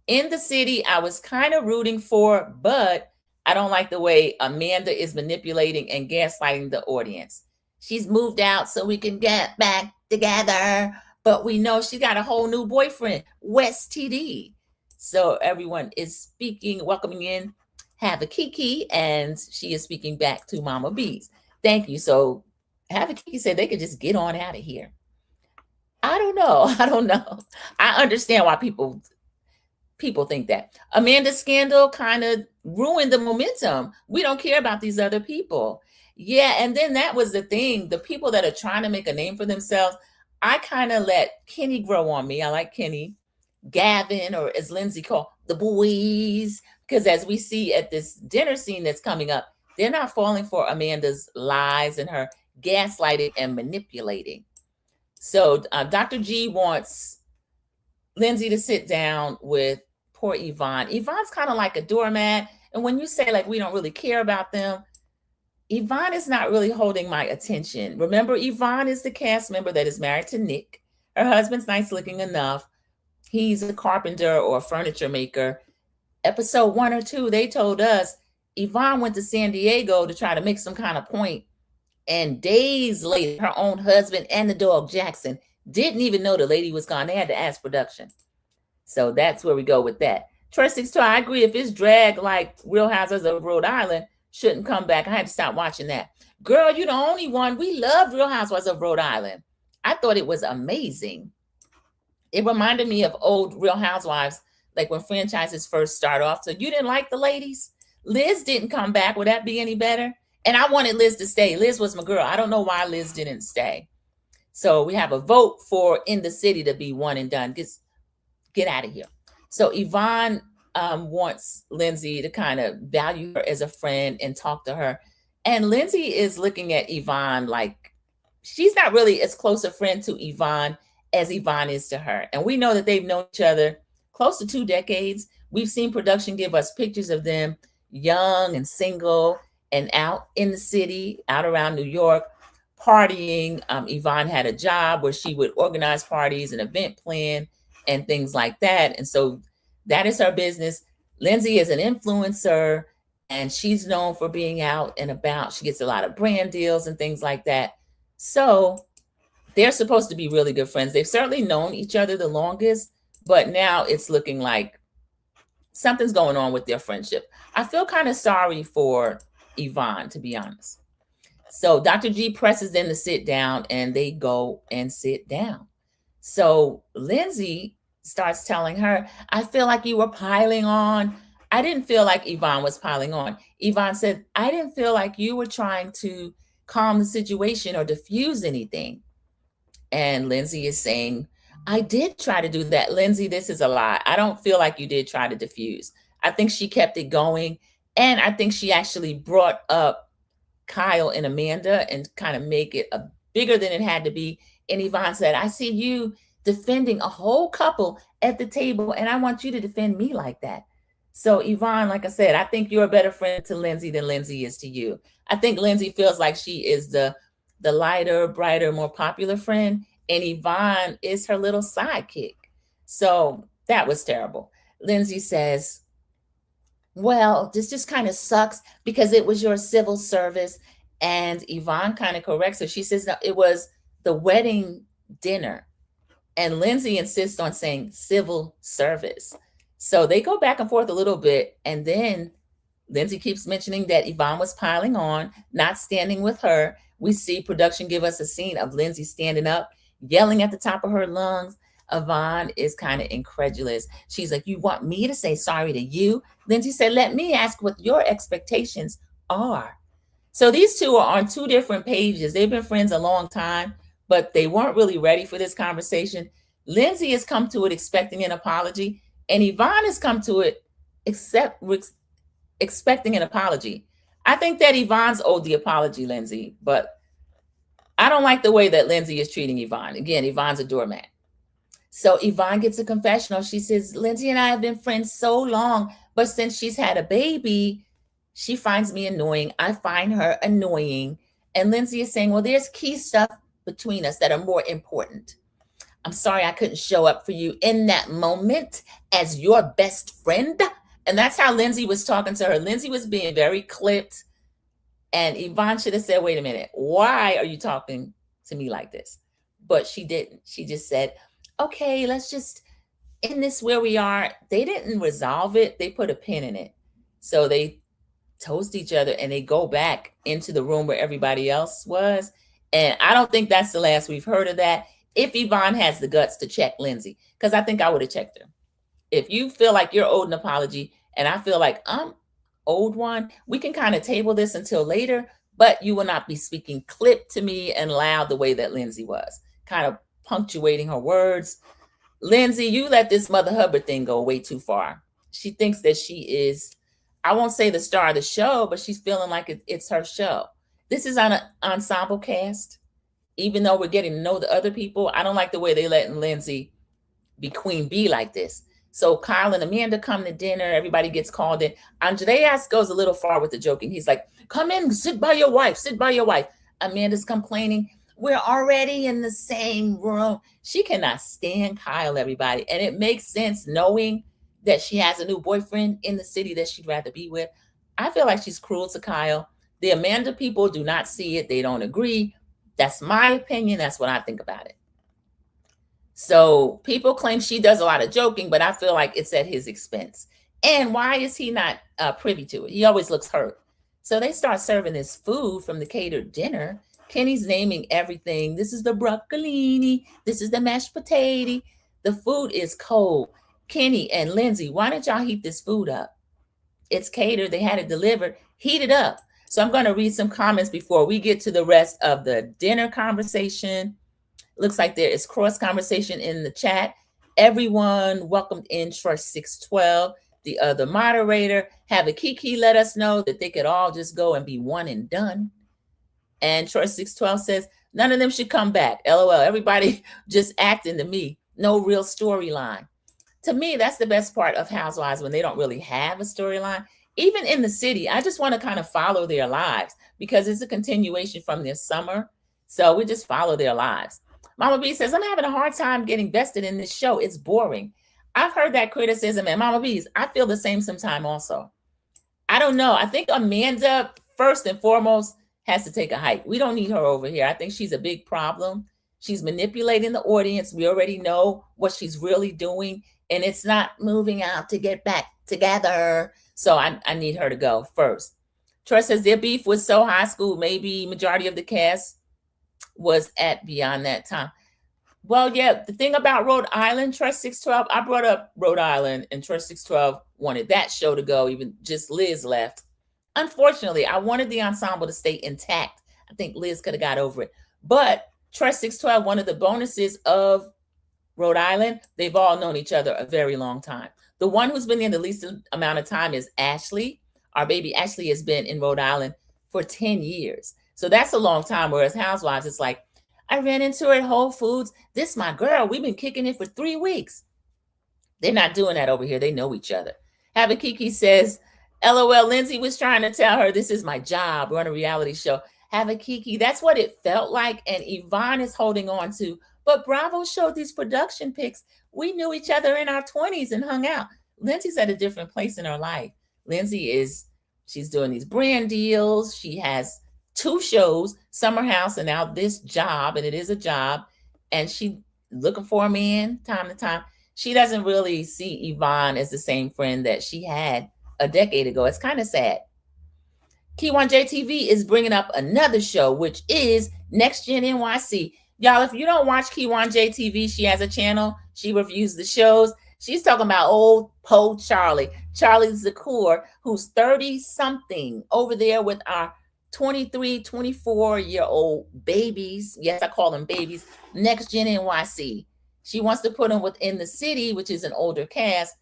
In the City, I was kind of rooting for, but I don't like the way Amanda is manipulating and gaslighting the audience. She's moved out so we can get back together, but we know she got a whole new boyfriend, West TD. So everyone is speaking, welcoming in Have a Kiki, and she is speaking back to Mama Bees. Thank you. So Have a Kiki said they could just get on out of here. I don't know. I understand why people think that. Amanda's scandal kind of ruined the momentum. We don't care about these other people. Yeah, and then that was the thing. The people that are trying to make a name for themselves, I kind of let Kenny grow on me. I like Kenny. Gavin, or as Lindsay called, the boys. Because as we see at this dinner scene that's coming up, they're not falling for Amanda's lies and her gaslighting and manipulating. So Dr. G wants Lindsay to sit down with poor Yvonne. Yvonne's kind of like a doormat. And when you say like we don't really care about them, Yvonne is not really holding my attention. Remember, Yvonne is the cast member that is married to Nick. Her husband's nice looking enough. he's a carpenter or a furniture maker. Episode 1 or 2, they told us Yvonne went to San Diego to try to make some kind of point. And days later, her own husband and the dog Jackson didn't even know the lady was gone. They had to ask production. So that's where we go with that. Troy 62, I agree. If it's drag like Real Housewives of Rhode Island, shouldn't come back. I had to stop watching that. Girl, you're the only one. We love Real Housewives of Rhode Island. I thought it was amazing. It reminded me of old Real Housewives, like when franchises first start off. So you didn't like the ladies? Liz didn't come back. Would that be any better? And I wanted Liz to stay. Liz was my girl. I don't know why Liz didn't stay. So we have a vote for In the City to be one and done. Get out of here. So Yvonne wants Lindsay to kind of value her as a friend and talk to her. And Lindsay is looking at Yvonne like she's not really as close a friend to Yvonne as Yvonne is to her. And we know that they've known each other close to 2 decades. We've seen production give us pictures of them young and single and out in the city, out around New York, partying. Yvonne had a job where she would organize parties and event plan and things like that. And so that is her business. Lindsay is an influencer and she's known for being out and about. She gets a lot of brand deals and things like that. So they're supposed to be really good friends. They've certainly known each other the longest, but now it's looking like something's going on with their friendship. I feel kind of sorry for Yvonne, to be honest. So Dr. G presses them to sit down and they go and sit down. So Lindsay starts telling her, I feel like you were piling on. I didn't feel like Yvonne was piling on. Yvonne said, I didn't feel like you were trying to calm the situation or diffuse anything. And Lindsay is saying, I did try to do that. Lindsay, this is a lie. I don't feel like you did try to diffuse. I think she kept it going. And I think she actually brought up Kyle and Amanda and kind of make it a bigger than it had to be. And Yvonne said, I see you defending a whole couple at the table, and I want you to defend me like that. So Yvonne, like I said, I think you're a better friend to Lindsay than Lindsay is to you. I think Lindsay feels like she is the lighter, brighter, more popular friend, and Yvonne is her little sidekick. So that was terrible. Lindsay says, well, this just kind of sucks because it was your civil service. And Yvonne kind of corrects her. She says, no, it was the wedding dinner. And Lindsay insists on saying civil service. So they go back and forth a little bit. And then Lindsay keeps mentioning that Yvonne was piling on, not standing with her. We see production give us a scene of Lindsay standing up, yelling at the top of her lungs. Yvonne is kind of incredulous. She's like, you want me to say sorry to you? Lindsay said, let me ask what your expectations are. So these two are on 2 different pages. They've been friends a long time, but they weren't really ready for this conversation. Lindsay has come to it expecting an apology, and Yvonne has come to it expecting an apology. I think that Yvonne's owed the apology, Lindsay, but I don't like the way that Lindsay is treating Yvonne. Again, Yvonne's a doormat. So Yvonne gets a confessional. She says, Lindsay and I have been friends so long, but since she's had a baby, she finds me annoying. I find her annoying. And Lindsay is saying, well, there's key stuff between us that are more important. I'm sorry I couldn't show up for you in that moment as your best friend. And that's how Lindsay was talking to her. Lindsay was being very clipped. And Yvonne should have said, wait a minute, why are you talking to me like this? But she didn't. She just said, okay, let's just end this where we are. They didn't resolve it. They put a pin in it. So they toast each other and they go back into the room where everybody else was. And I don't think that's the last we've heard of that. If Yvonne has the guts to check Lindsay, because I think I would have checked her. If you feel like you're owed an apology and I feel like I'm owed one, we can kind of table this until later, but you will not be speaking clipped to me and loud the way that Lindsay was, kind of punctuating her words. Lindsay, you let this Mother Hubbard thing go way too far. She thinks that she is, I won't say the star of the show, but she's feeling like it's her show. This is on an ensemble cast. Even though we're getting to know the other people, I don't like the way they letting Lindsay be queen bee like this. So Kyle and Amanda come to dinner. Everybody gets called in. Andreas goes a little far with the joking. He's like, come in, sit by your wife, sit by your wife. Amanda's complaining. We're already in the same room. She cannot stand Kyle, everybody. And it makes sense knowing that she has a new boyfriend in the city that she'd rather be with. I feel like she's cruel to Kyle. The Amanda people do not see it. They don't agree. That's my opinion. That's what I think about it. So people claim she does a lot of joking, but I feel like it's at his expense. And why is he not privy to it? He always looks hurt. So they start serving this food from the catered dinner. Kenny's naming everything. This is the broccolini. This is the mashed potato. The food is cold. Kenny and Lindsay, why didn't y'all heat this food up? It's catered. They had it delivered. Heat it up. So I'm going to read some comments before we get to the rest of the dinner conversation. Looks like there is cross conversation in the chat. Everyone welcomed in Trust 612. The other moderator, have a Kiki let us know that they could all just go and be one and done. And Trust 612 says, none of them should come back. LOL. Everybody just acting to me. No real storyline. To me, that's the best part of Housewives, when they don't really have a storyline. Even in the city, I just want to kind of follow their lives because it's a continuation from their summer. So we just follow their lives. Mama B says, I'm having a hard time getting vested in this show. It's boring. I've heard that criticism, and Mama B's, I feel the same sometime also. I don't know. I think Amanda, first and foremost, has to take a hike. We don't need her over here. I think she's a big problem. She's manipulating the audience. We already know what she's really doing, and it's not moving out to get back together. So I need her to go first. Troy says their beef was so high school, maybe majority of the cast was at beyond that time. Well, yeah, the thing about Rhode Island, Trust 612, I brought up Rhode Island, and Trust 612 wanted that show to go, even just Liz left. Unfortunately, I wanted the ensemble to stay intact. I think Liz could have got over it. But Trust 612, one of the bonuses of Rhode Island, they've all known each other a very long time. The one who's been in the least amount of time is Ashley. Our baby Ashley has been in Rhode Island for 10 years. So that's a long time, whereas Housewives, it's like, I ran into her at Whole Foods. This my girl. We've been kicking it for 3 weeks. They're not doing that over here. They know each other. Habakiki says, LOL, Lindsay was trying to tell her this is my job. We're on a reality show. Habakiki, that's what it felt like. And Yvonne is holding on to, but Bravo showed these production pics. We knew each other in our 20s and hung out. Lindsay's at a different place in her life. Lindsay she's doing these brand deals. She has 2 shows, Summer House and now this job, and it is a job, and she looking for a man time to time. She doesn't really see Yvonne as the same friend that she had a decade ago. It's kind of sad. Key1 JTV is bringing up another show, which is Next Gen NYC. Y'all, if you don't watch Key1 JTV, she has a channel. She reviews the shows. She's talking about old Poe Charlie Zakor, who's 30-something over there with our 23, 24-year-old babies. Yes, I call them babies. Next Gen NYC. She wants to put him within the city, which is an older cast,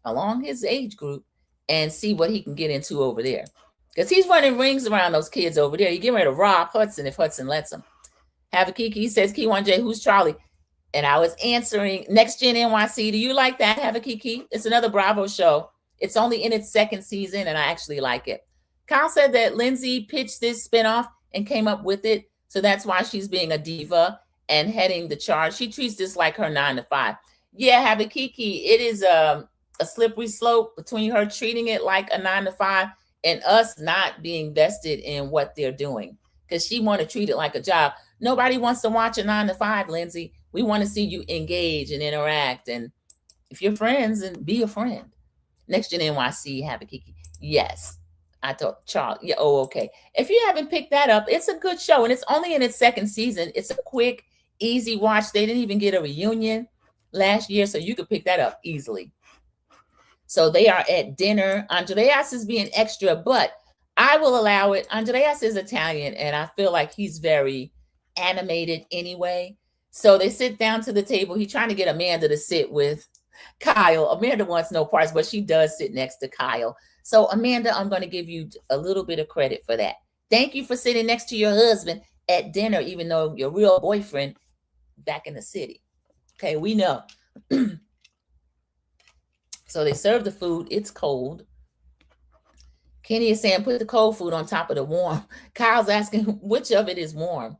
along his age group, and see what he can get into over there. Because he's running rings around those kids over there. He's getting ready to rob Hudson if Hudson lets him. Havakiki says, Key1J, who's Charlie? And I was answering, Next Gen NYC. Do you like that, Havakiki? It's another Bravo show. It's only in its 2nd season, and I actually like it. Kyle said that Lindsay pitched this spinoff and came up with it. So that's why she's being a diva and heading the charge. She treats this like her 9 to 5. Yeah, Habakiki, it is a slippery slope between her treating it like a 9 to 5 and us not being vested in what they're doing. Because she want to treat it like a job. Nobody wants to watch a 9 to 5, Lindsay. We want to see you engage and interact. And if you're friends, then be a friend. Next Gen NYC, Habakiki. Yes. I thought, Charlie, yeah, oh, okay. If you haven't picked that up, it's a good show, and it's only in its 2nd season. It's a quick, easy watch. They didn't even get a reunion last year, so you could pick that up easily. So they are at dinner. Andreas is being extra, but I will allow it. Andreas is Italian, and I feel like he's very animated anyway. So they sit down to the table. He's trying to get Amanda to sit with Kyle. Amanda wants no parts, but she does sit next to Kyle. So, Amanda, I'm going to give you a little bit of credit for that. Thank you for sitting next to your husband at dinner, even though your real boyfriend back in the city. Okay, we know. So they serve the food. It's cold. Kenny is saying, put the cold food on top of the warm. Kyle's asking, which of it is warm?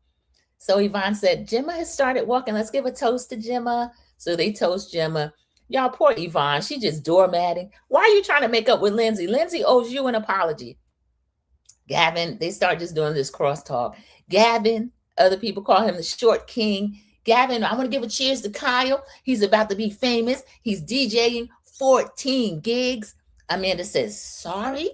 So Yvonne said, Gemma has started walking. Let's give a toast to Gemma. So they toast Gemma. Y'all, poor Yvonne. She just doormatting. Why are you trying to make up with Lindsay? Lindsay owes you an apology. Gavin, they start just doing this crosstalk. Gavin, other people call him the short king. Gavin, I want to give a cheers to Kyle. He's about to be famous. He's DJing 14 gigs. Amanda says, sorry?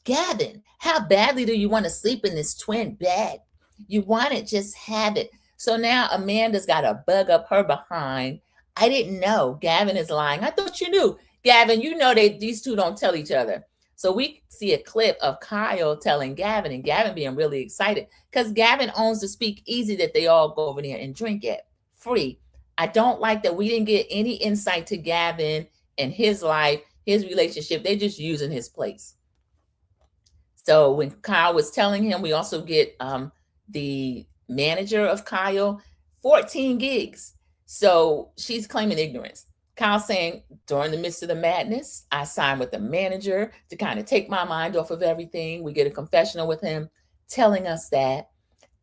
Gavin, how badly do you want to sleep in this twin bed? You want it, just have it. So now Amanda's got a bug up her behind. I didn't know. Gavin is lying. I thought you knew. Gavin, you know these two don't tell each other. So we see a clip of Kyle telling Gavin, and Gavin being really excited because Gavin owns the speakeasy that they all go over there and drink at free. I don't like that we didn't get any insight to Gavin and his life, his relationship. They're just using his place. So when Kyle was telling him, we also get the manager of Kyle, 14 gigs. So she's claiming ignorance. Kyle saying, during the midst of the madness, I signed with the manager to kind of take my mind off of everything. We get a confessional with him telling us that.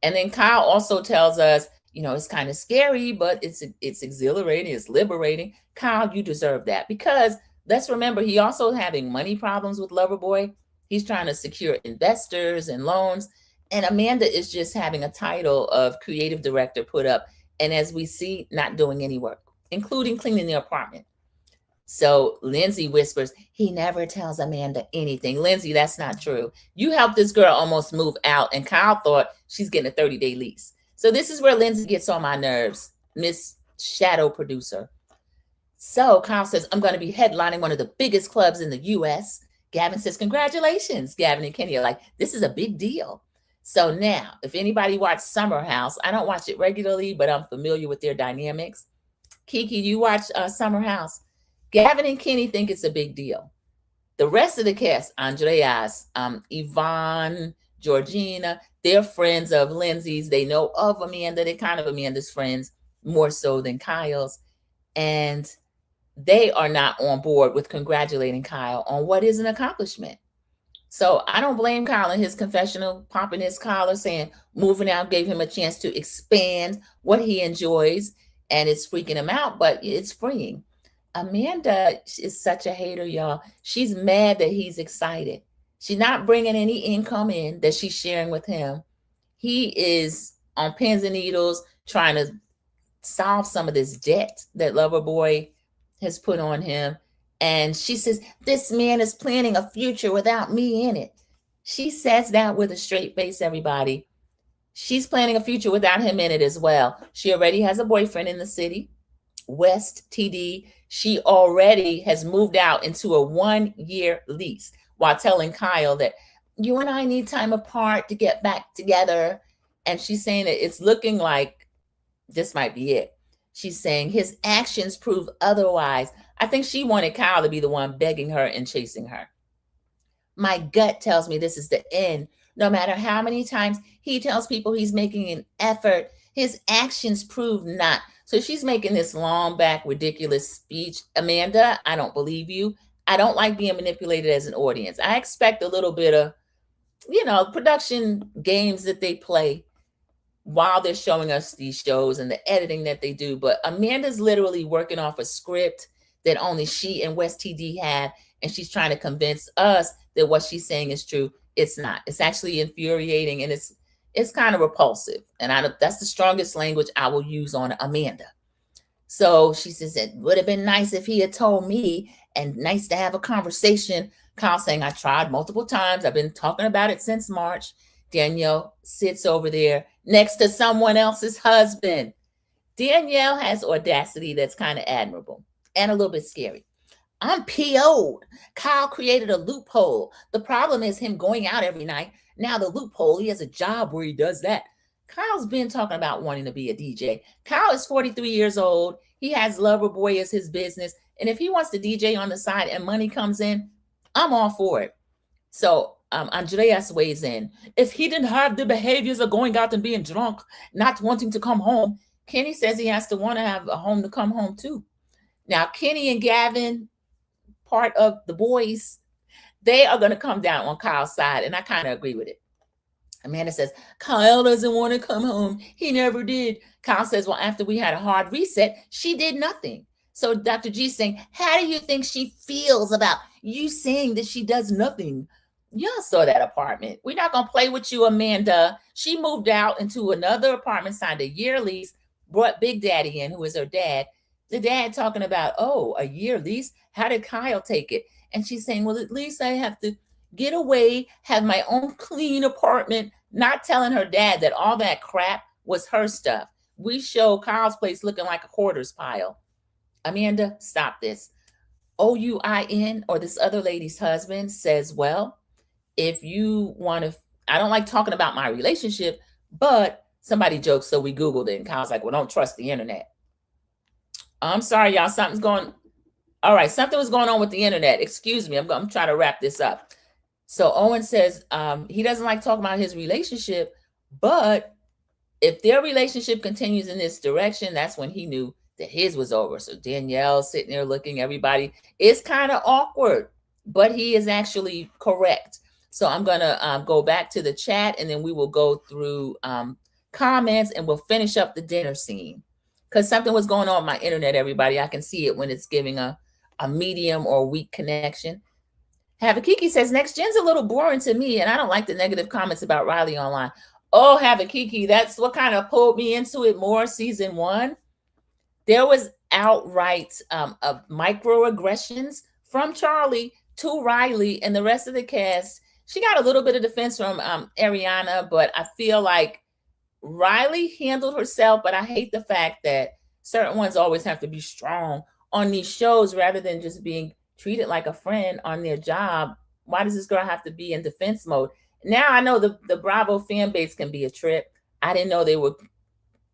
And then Kyle also tells us, you know, it's kind of scary, but it's exhilarating, it's liberating. Kyle, you deserve that. Because let's remember, he also having money problems with Loverboy. He's trying to secure investors and loans. And Amanda is just having a title of creative director put up. And as we see, not doing any work, including cleaning the apartment. So Lindsay whispers, he never tells Amanda anything. Lindsay, that's not true. You helped this girl almost move out, and Kyle thought she's getting a 30-day lease. So this is where Lindsay gets on my nerves, Miss Shadow Producer. So Kyle says, I'm going to be headlining one of the biggest clubs in the U.S. Gavin says, congratulations. Gavin and Kenny are like, this is a big deal. So now, if anybody watched Summer House, I don't watch it regularly, but I'm familiar with their dynamics. Kiki, you watch Summer House? Gavin and Kenny think it's a big deal. The rest of the cast, Andreas, Yvonne, Georgina, they're friends of Lindsay's. They know of Amanda. They're kind of Amanda's friends, more so than Kyle's. And they are not on board with congratulating Kyle on what is an accomplishment. So I don't blame Kyle in his confessional, popping his collar, saying moving out gave him a chance to expand what he enjoys, and it's freaking him out, but it's freeing. Amanda is such a hater, y'all. She's mad that he's excited. She's not bringing any income in that she's sharing with him. He is on pins and needles trying to solve some of this debt that Loverboy has put on him. And she says, this man is planning a future without me in it. She says that with a straight face, everybody. She's planning a future without him in it as well. She already has a boyfriend in the city, West TD. She already has moved out into a 1-year lease while telling Kyle that you and I need time apart to get back together. And she's saying that it's looking like this might be it. She's saying his actions prove otherwise. I think she wanted Kyle to be the one begging her and chasing her. My gut tells me this is the end. No matter how many times he tells people he's making an effort, his actions prove not. So she's making this long back, ridiculous speech. Amanda, I don't believe you. I don't like being manipulated as an audience. I expect a little bit of, production games that they play while they're showing us these shows and the editing that they do. But Amanda's literally working off a script that only she and West TD have. And she's trying to convince us that what she's saying is true. It's not. It's actually infuriating, and it's kind of repulsive. And that's the strongest language I will use on Amanda. So she says it would have been nice if he had told me, and nice to have a conversation. Kyle saying, I tried multiple times. I've been talking about it since March. Danielle sits over there next to someone else's husband. Danielle has audacity that's kind of admirable and a little bit scary. I'm PO'd. Kyle created a loophole. The problem is him going out every night. Now the loophole, he has a job where he does that. Kyle's been talking about wanting to be a DJ. Kyle is 43 years old. He has Loverboy as his business. And if he wants to DJ on the side and money comes in, I'm all for it. So Andreas weighs in. If he didn't have the behaviors of going out and being drunk, not wanting to come home, Kenny says he has to want to have a home to come home to. Now, Kenny and Gavin, part of the boys, they are going to come down on Kyle's side, and I kind of agree with it. Amanda says, Kyle doesn't want to come home. He never did. Kyle says, well, after we had a hard reset, she did nothing. So Dr. G is saying, how do you think she feels about you saying that she does nothing? Y'all saw that apartment. We're not going to play with you, Amanda. She moved out into another apartment, signed a year lease, brought Big Daddy in, who is her dad. The dad talking about, oh, a year lease? How did Kyle take it? And she's saying, well, at least I have to get away, have my own clean apartment, not telling her dad that all that crap was her stuff. We show Kyle's place looking like a hoarder's pile. Amanda, stop this. OUIN, or this other lady's husband, says, well, if you want to, I don't like talking about my relationship, but somebody joked, so we Googled it. And Kyle's like, well, don't trust the internet. I'm sorry, y'all. Something's going. All right, something was going on with the internet. Excuse me. I'm trying to wrap this up. So Owen says he doesn't like talking about his relationship, but if their relationship continues in this direction, that's when he knew that his was over. So Danielle sitting there looking, everybody. It's kind of awkward, but he is actually correct. So I'm going to go back to the chat, and then we will go through comments, and we'll finish up the dinner scene. Because something was going on with my internet, everybody. I can see it when it's giving a medium or weak connection. Havakiki says, next gen's a little boring to me, and I don't like the negative comments about Riley online. Oh, Havakiki, that's what kind of pulled me into it more. Season 1, there was outright microaggressions from Charlie to Riley and the rest of the cast. She got a little bit of defense from Ariana, but I feel like Riley handled herself, but I hate the fact that certain ones always have to be strong on these shows rather than just being treated like a friend on their job. Why does this girl have to be in defense mode? Now I know the Bravo fan base can be a trip. I didn't know they were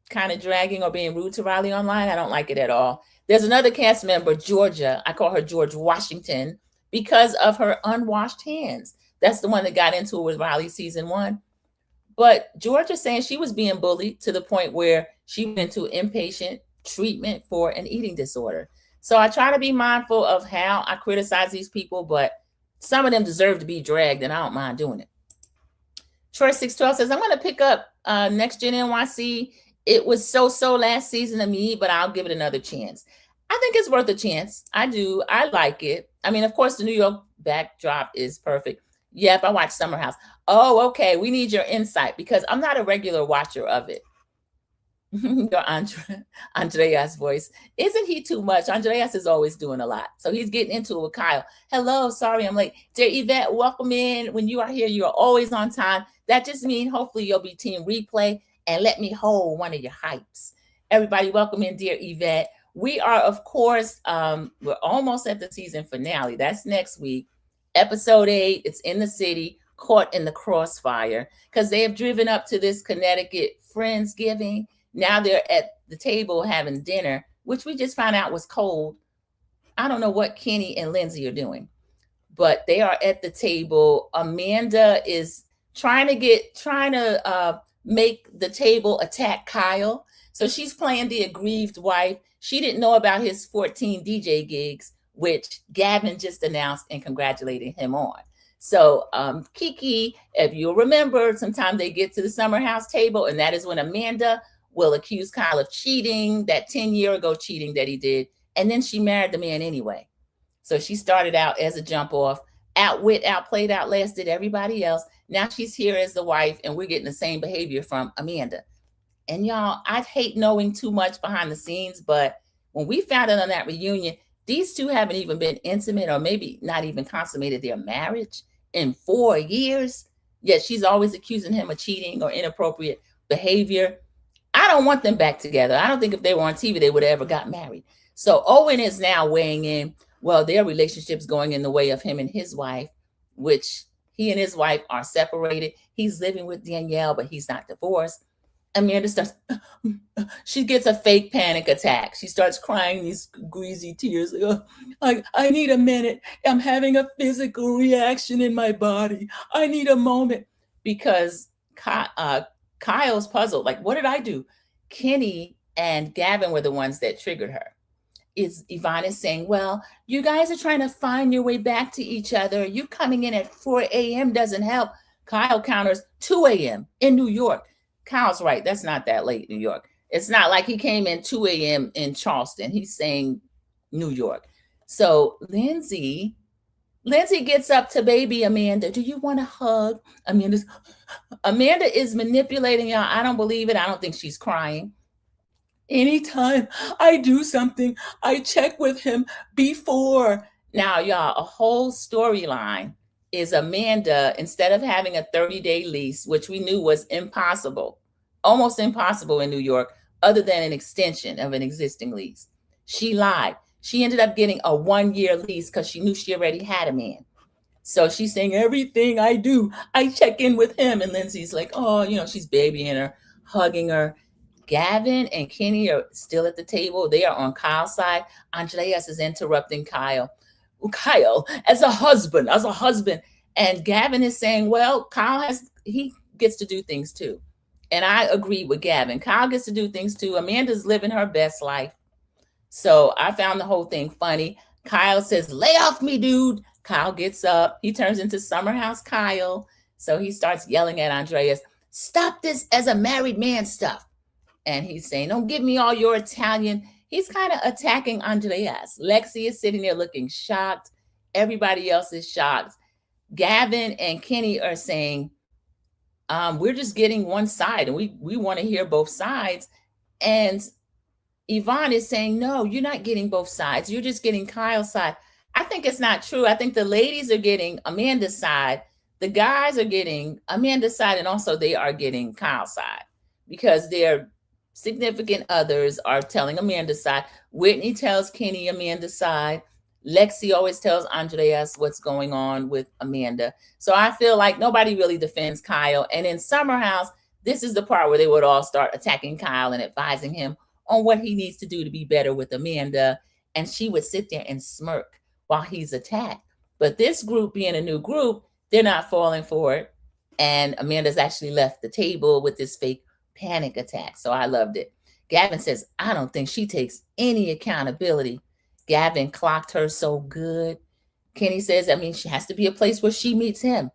kind of dragging or being rude to Riley online. I don't like it at all. There's another cast member, Georgia. I call her George Washington because of her unwashed hands. That's the one that got into it with Riley season 1. But Georgia saying she was being bullied to the point where she went to inpatient treatment for an eating disorder. So I try to be mindful of how I criticize these people, but some of them deserve to be dragged, and I don't mind doing it. Troy 612 says, I'm going to pick up Next Gen NYC. It was so last season to me, but I'll give it another chance. I think it's worth a chance. I do. I like it. I mean, of course, the New York backdrop is perfect. Yep, I watched Summer House. Oh, okay. We need your insight because I'm not a regular watcher of it. Your Andreas voice. Isn't he too much? Andreas is always doing a lot. So he's getting into it with Kyle. Hello, sorry I'm late. Dear Yvette, welcome in. When you are here, you are always on time. That just means hopefully you'll be team replay and let me hold one of your hypes. Everybody, welcome in, dear Yvette. We are, of course, we're almost at the season finale. That's next week. Episode 8, it's in the city, caught in the crossfire, because they have driven up to this Conneticut Friendsgiving. Now they're at the table having dinner, which we just found out was cold. I don't know what Kenny and Lindsay are doing, but they are at the table. Amanda is trying to make the table attack Kyle. So she's playing the aggrieved wife. She didn't know about his 14 DJ gigs, which Gavin just announced and congratulated him on. So Kiki, if you'll remember, sometimes they get to the summer house table, and that is when Amanda will accuse Kyle of cheating, that 10-year ago cheating that he did. And then she married the man anyway. So she started out as a jump off, outwit, outplayed, outlasted everybody else. Now she's here as the wife, and we're getting the same behavior from Amanda. And y'all, I hate knowing too much behind the scenes, but when we found out on that reunion, these two haven't even been intimate or maybe not even consummated their marriage in 4 years. Yet she's always accusing him of cheating or inappropriate behavior. I don't want them back together. I don't think if they were on TV, they would have ever got married. So Owen is now weighing in. Well, their relationship's going in the way of him and his wife, which he and his wife are separated. He's living with Danielle, but he's not divorced. Amanda starts, she gets a fake panic attack. She starts crying these greasy tears. I need a minute. I'm having a physical reaction in my body. I need a moment. Because Kyle's puzzled. Like, what did I do? Kenny and Gavin were the ones that triggered her. Yvonne is saying, well, you guys are trying to find your way back to each other. You coming in at 4 a.m. doesn't help. Kyle counters 2 a.m. in New York. Kyle's right. That's not that late, New York. It's not like he came in 2 a.m. in Charleston. He's saying New York. So Lindsay gets up to baby Amanda. Do you want a hug? Amanda is manipulating y'all. I don't believe it. I don't think she's crying. Anytime I do something, I check with him before. Now, y'all, a whole storyline is Amanda, instead of having a 30-day lease, which we knew was impossible, almost impossible in New York, other than an extension of an existing lease, she lied. She ended up getting a 1-year lease because she knew she already had a man. So she's saying, everything I do, I check in with him. And Lindsay's like, oh, she's babying her, hugging her. Gavin and Kenny are still at the table. They are on Kyle's side. Andreas is interrupting Kyle. Kyle, as a husband. And Gavin is saying, well, he gets to do things too. And I agree with Gavin. Kyle gets to do things too. Amanda's living her best life. So I found the whole thing funny. Kyle says, lay off me, dude. Kyle gets up. He turns into Summerhouse Kyle. So he starts yelling at Andreas, stop this as a married man stuff. And he's saying, don't give me all your Italian. He's kind of attacking Andreas. Lexi is sitting there looking shocked. Everybody else is shocked. Gavin and Kenny are saying, we're just getting one side and we want to hear both sides. And Yvonne is saying, no, you're not getting both sides. You're just getting Kyle's side. I think it's not true. I think the ladies are getting Amanda's side. The guys are getting Amanda's side, and also they are getting Kyle's side because their significant others are telling Amanda's side. Whitney tells Kenny Amanda's side. Lexi always tells Andreas what's going on with Amanda. So I feel like nobody really defends Kyle. And in Summer House, this is the part where they would all start attacking Kyle and advising him on what he needs to do to be better with Amanda. And she would sit there and smirk while he's attacked. But this group being a new group, they're not falling for it. And Amanda's actually left the table with this fake panic attack. So I loved it. Gavin says, I don't think she takes any accountability. Gavin clocked her so good. Kenny says, she has to be a place where she meets him.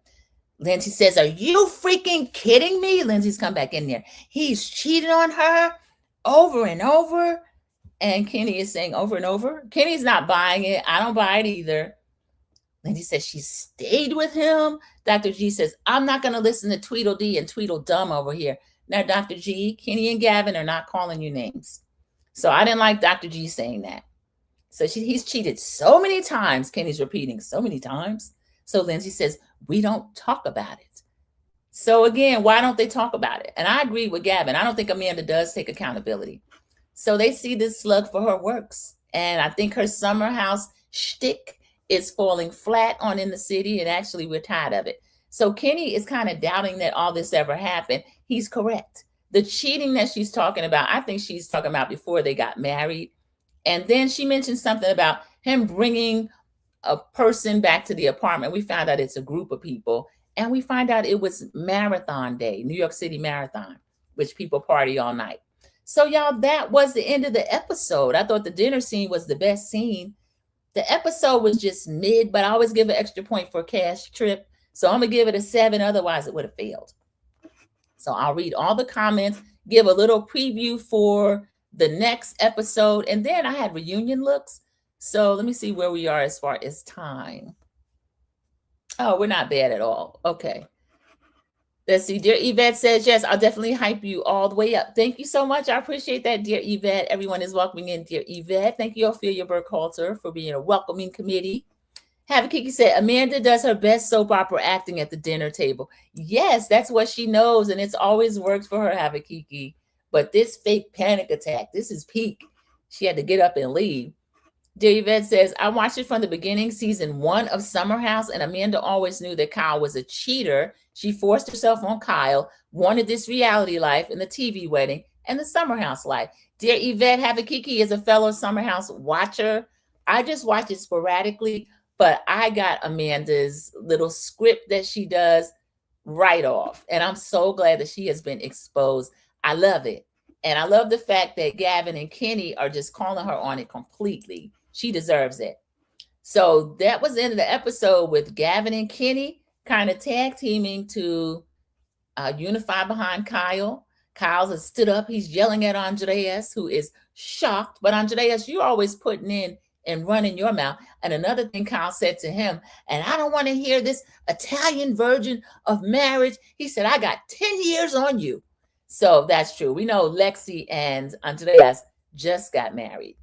Lindsay says, are you freaking kidding me? Lindsay's come back in there. He's cheated on her over and over. And Kenny is saying over and over. Kenny's not buying it. I don't buy it either. Lindsay says she stayed with him. Dr. G says, I'm not going to listen to Tweedledee and Tweedledum over here. Now, Dr. G, Kenny and Gavin are not calling you names. So I didn't like Dr. G saying that. So he's cheated so many times. Kenny's repeating so many times. So Lindsay says, we don't talk about it. So again, why don't they talk about it? And I agree with Gavin. I don't think Amanda does take accountability. So they see this slug for her works. And I think her Summer House shtick is falling flat on In the City. And actually, we're tired of it. So Kenny is kind of doubting that all this ever happened. He's correct. The cheating that she's talking about, I think she's talking about before they got married. And then she mentioned something about him bringing a person back to the apartment. We found out it's a group of people. And we find out it was Marathon Day, New York City Marathon, which people party all night. So y'all, that was the end of the episode. I thought the dinner scene was the best scene. The episode was just mid, but I always give an extra point for Cash Trip. So I'm going to give it a 7. Otherwise, it would have failed. So I'll read all the comments, give a little preview for the next episode. And then I had reunion looks. So let me see where we are as far as time. Oh, we're not bad at all. Okay. Let's see. Dear Yvette says, yes, I'll definitely hype you all the way up. Thank you so much. I appreciate that, dear Yvette. Everyone is welcoming in, dear Yvette. Thank you, Ophelia Burkhalter, for being a welcoming committee. Havakiki said, Amanda does her best soap opera acting at the dinner table. Yes, that's what she knows. And it's always worked for her, Havakiki. But this fake panic attack, this is peak. She had to get up and leave. Dear Yvette says, I watched it from the beginning, season 1 of Summer House, and Amanda always knew that Kyle was a cheater. She forced herself on Kyle, wanted this reality life and the TV wedding and the Summer House life. Dear Yvette, Havakiki is a fellow Summer House watcher. I just watch it sporadically, but I got Amanda's little script that she does right off. And I'm so glad that she has been exposed. I love it. And I love the fact that Gavin and Kenny are just calling her on it completely. She deserves it. So that was the end of the episode with Gavin and Kenny. kind of tag teaming to unify behind Kyle. Kyle has stood up. He's yelling at Andreas, who is shocked. But Andreas, you're always putting in and running your mouth. And another thing Kyle said to him, and I don't want to hear this Italian virgin of marriage. He said, I got 10 years on you. So that's true. We know Lexi and Andreas just got married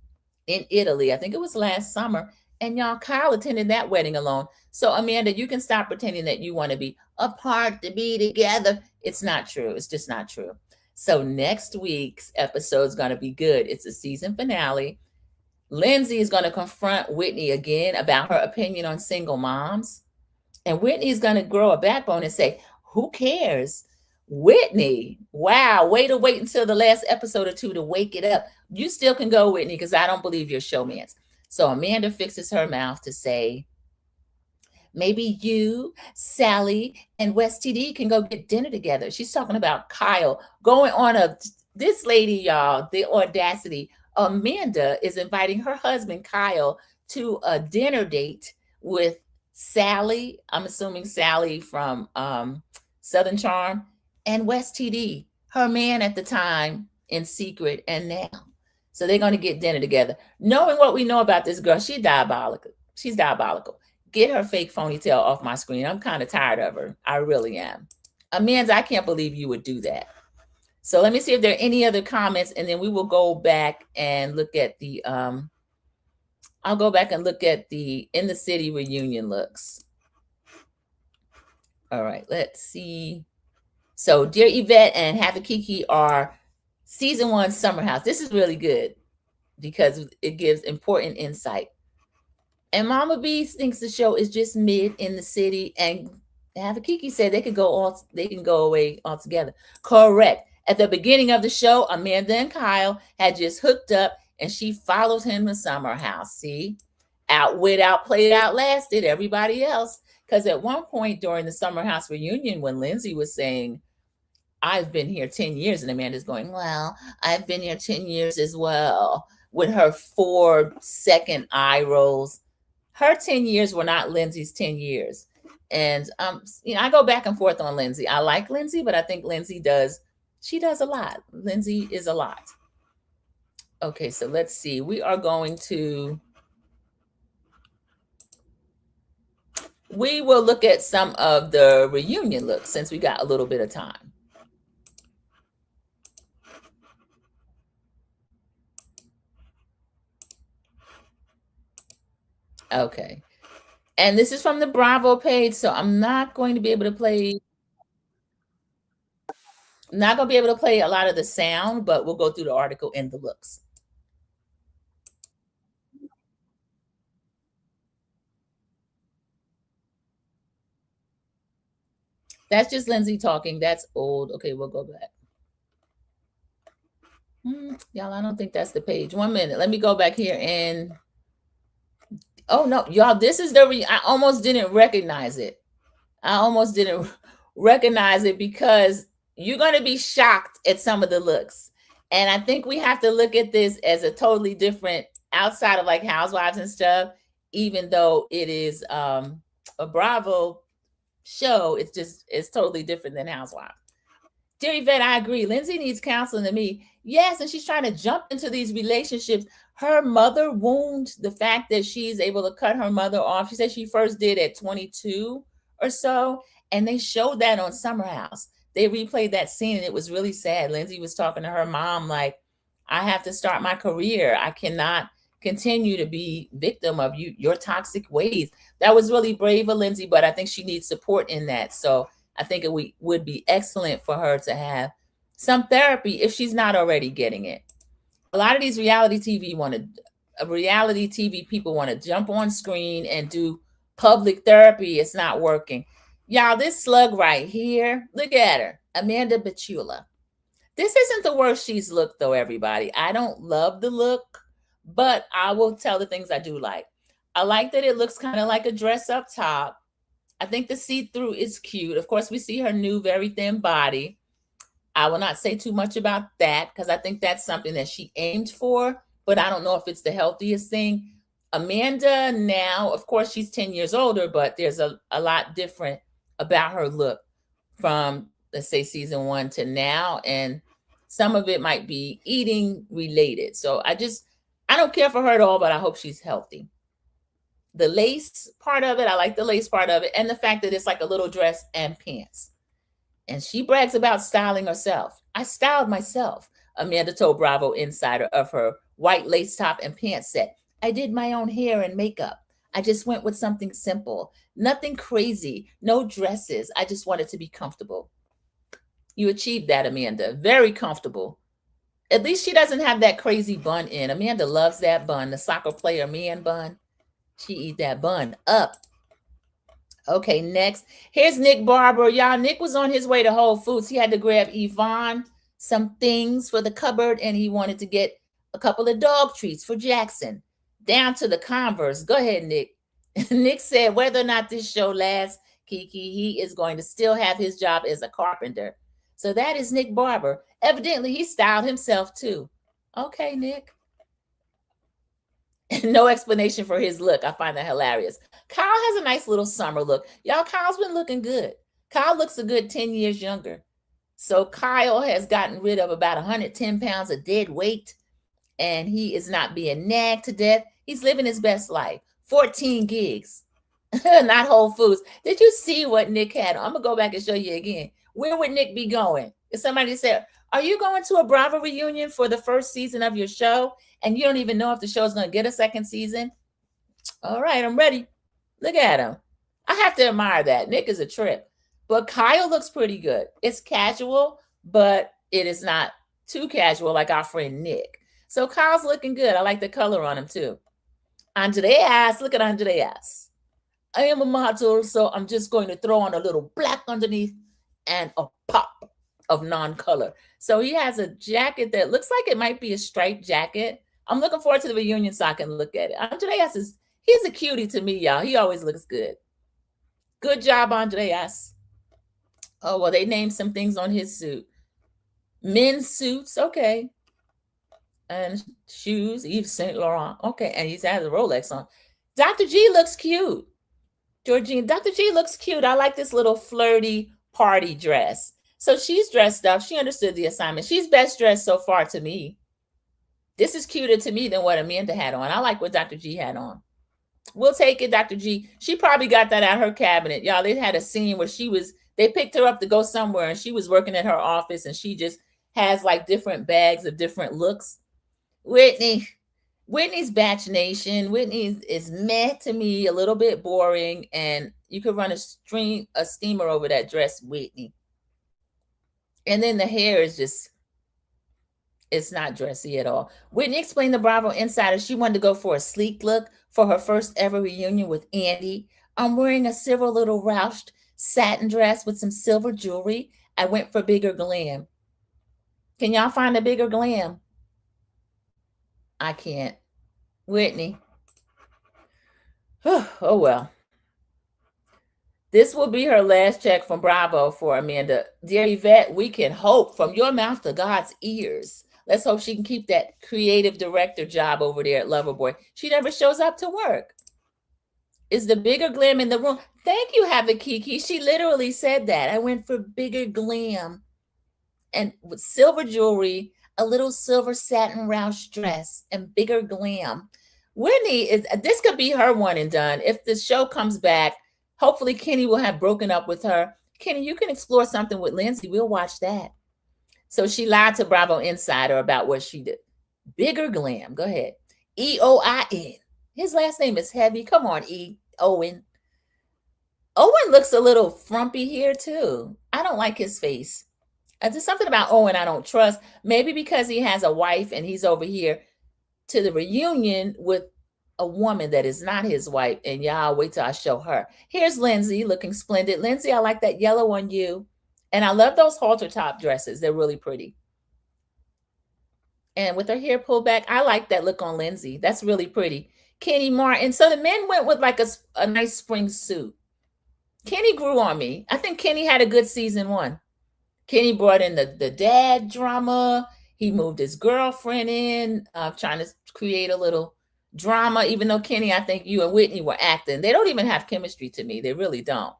in Italy. I think it was last summer. And y'all, Kyle attended that wedding alone. So Amanda, you can stop pretending that you want to be apart to be together. It's not true. It's just not true. So next week's episode is going to be good. It's a season finale. Lindsay is going to confront Whitney again about her opinion on single moms. And Whitney is going to grow a backbone and say, who cares? Whitney, wow, way to wait until the last episode or two to wake it up. You still can go, Whitney, because I don't believe you're showmans. So Amanda fixes her mouth to say, maybe you, Sally, and West TD can go get dinner together. She's talking about Kyle going on this lady, y'all, the audacity. Amanda is inviting her husband, Kyle, to a dinner date with Sally. I'm assuming Sally from Southern Charm and West TD, her man at the time in secret and now. So they're going to get dinner together. Knowing what we know about this girl, she's diabolical. She's diabolical. Get her fake ponytail off my screen. I'm kind of tired of her. I really am. Amanda, I can't believe you would do that. So let me see if there are any other comments, and then we will go back and look at the, I'll go back and look at the In the City reunion looks. All right, let's see. So Dear Yvette and Have a Kiki are season 1 Summer House. This is really good because it gives important insight. And Mama B thinks the show is just mid in the city, and Have a Kiki said they can go away altogether. Correct. At the beginning of the show, Amanda and Kyle had just hooked up, and she followed him to Summer House. See, outwit, outplayed, outlasted everybody else. Because at one point during the Summer House reunion, when Lindsay was saying, I've been here 10 years, and Amanda's going, well, I've been here 10 years as well, with her 4-second eye rolls. Her 10 years were not Lindsay's 10 years. And, I go back and forth on Lindsay. I like Lindsay, but I think Lindsay does a lot. Lindsay is a lot. Okay, so let's see. We will look at some of the reunion looks since we got a little bit of time. Okay. And this is from the Bravo page, so I'm not going to be able to play a lot of the sound, but we'll go through the article and the looks. That's just Lindsay talking. That's old. Okay, we'll go back. Y'all, I don't think that's the page. 1 minute. Let me go back here and... Oh, no, y'all, this is I almost didn't recognize it. Because you're going to be shocked at some of the looks. And I think we have to look at this as a totally different, outside of like Housewives and stuff, even though it is a Bravo show, it's totally different than Housewives. Dear Yvette, I agree. Lindsay needs counseling to me. Yes, and she's trying to jump into these relationships. Her mother wound, the fact that she's able to cut her mother off. She said she first did at 22 or so, and they showed that on Summer House. They replayed that scene, and it was really sad. Lindsay was talking to her mom like, I have to start my career. I cannot continue to be victim of your toxic ways. That was really brave of Lindsay, but I think she needs support in that. So I think it would be excellent for her to have some therapy if she's not already getting it. A lot of these reality TV people want to jump on screen and do public therapy. It's not working. Y'all, this slug right here, look at her, Amanda Bachula. This isn't the worst she's looked, though, everybody. I don't love the look, but I will tell the things I do like. I like that it looks kind of like a dress up top. I think the see-through is cute. Of course, we see her new, very thin body. I will not say too much about that because I think that's something that she aimed for, but I don't know if it's the healthiest thing. Amanda now, of course, she's 10 years older, but there's a lot different about her look from, let's say, season 1 to now. And some of it might be eating related. So I don't care for her at all, but I hope she's healthy. The lace part of it, I like the lace part of it. And the fact that it's like a little dress and pants. And she brags about styling herself. I styled myself, Amanda told Bravo Insider of her white lace top and pants set. I did my own hair and makeup. I just went with something simple, nothing crazy, no dresses. I just wanted to be comfortable. You achieved that, Amanda. Very comfortable. At least she doesn't have that crazy bun in. Amanda loves that bun, the soccer player man bun. She eat that bun up. Okay, next. Here's Nick Barber. Y'all, Nick was on his way to Whole Foods. He had to grab Yvonne some things for the cupboard, and he wanted to get a couple of dog treats for Jackson. Down to the Converse. Go ahead, Nick. Nick said whether or not this show lasts, Kiki, he is going to still have his job as a carpenter. So that is Nick Barber. Evidently, he styled himself too. Okay, Nick. No explanation for his look. I find that hilarious. Kyle has a nice little summer look. Y'all, Kyle's been looking good. Kyle looks a good 10 years younger. So Kyle has gotten rid of about 110 pounds of dead weight, and he is not being nagged to death. He's living his best life. 14 gigs, not Whole Foods. Did you see what Nick had? I'm going to go back and show you again. Where would Nick be going? If somebody said, are you going to a Bravo reunion for the first season of your show? And you don't even know if the show is going to get a second season? All right, I'm ready. Look at him. I have to admire that. Nick is a trip. But Kyle looks pretty good. It's casual, but it is not too casual like our friend Nick. So Kyle's looking good. I like the color on him too. Andreas, look at Andreas. I am a model, so I'm just going to throw on a little black underneath and a pop of non-color. So he has a jacket that looks like it might be a striped jacket. I'm looking forward to the reunion so I can look at it. Andreas he's a cutie to me, y'all. He always looks good. Good job, Andreas. Oh, well, they named some things on his suit. Men's suits, okay. And shoes, Yves Saint Laurent. Okay, and he's has a Rolex on. Dr. G looks cute. Georgine, Dr. G looks cute. I like this little flirty party dress. So she's dressed up. She understood the assignment. She's best dressed so far to me. This is cuter to me than what Amanda had on. I like what Dr. G had on. We'll take it, Dr. G. She probably got that out of her cabinet. Y'all, they had a scene where they picked her up to go somewhere and she was working at her office and she just has like different bags of different looks. Whitney's Batch Nation. Whitney is meh to me, a little bit boring, and you could run a steamer over that dress, Whitney. And then the hair is just, it's not dressy at all. Whitney explained to Bravo Insider she wanted to go for a sleek look for her first ever reunion with Andy. I'm wearing a silver little ruched satin dress with some silver jewelry. I went for bigger glam. Can y'all find a bigger glam? I can't. Whitney. Oh, well. This will be her last check from Bravo for Amanda. Dear Yvette, we can hope from your mouth to God's ears. Let's hope she can keep that creative director job over there at Loverboy. She never shows up to work. Is the bigger glam in the room? Thank you, Have it, Kiki. She literally said that. I went for bigger glam. And with silver jewelry, a little silver satin ruched dress, and bigger glam. Whitney, this could be her one and done. If the show comes back, hopefully Kenny will have broken up with her. Kenny, you can explore something with Lindsay. We'll watch that. So she lied to Bravo Insider about what she did. Bigger glam. Go ahead. E-O-I-N. His last name is heavy. Come on, Owen. Owen looks a little frumpy here too. I don't like his face. There's something about Owen I don't trust. Maybe because he has a wife and he's over here to the reunion with a woman that is not his wife. And y'all wait till I show her. Here's Lindsay looking splendid. Lindsay, I like that yellow on you. And I love those halter top dresses. They're really pretty. And with her hair pulled back, I like that look on Lindsay. That's really pretty. Kenny Martin. So the men went with like a nice spring suit. Kenny grew on me. I think Kenny had a good season 1. Kenny brought in the dad drama. He moved his girlfriend in, trying to create a little drama, even though Kenny, I think you and Whitney were acting. They don't even have chemistry to me. They really don't.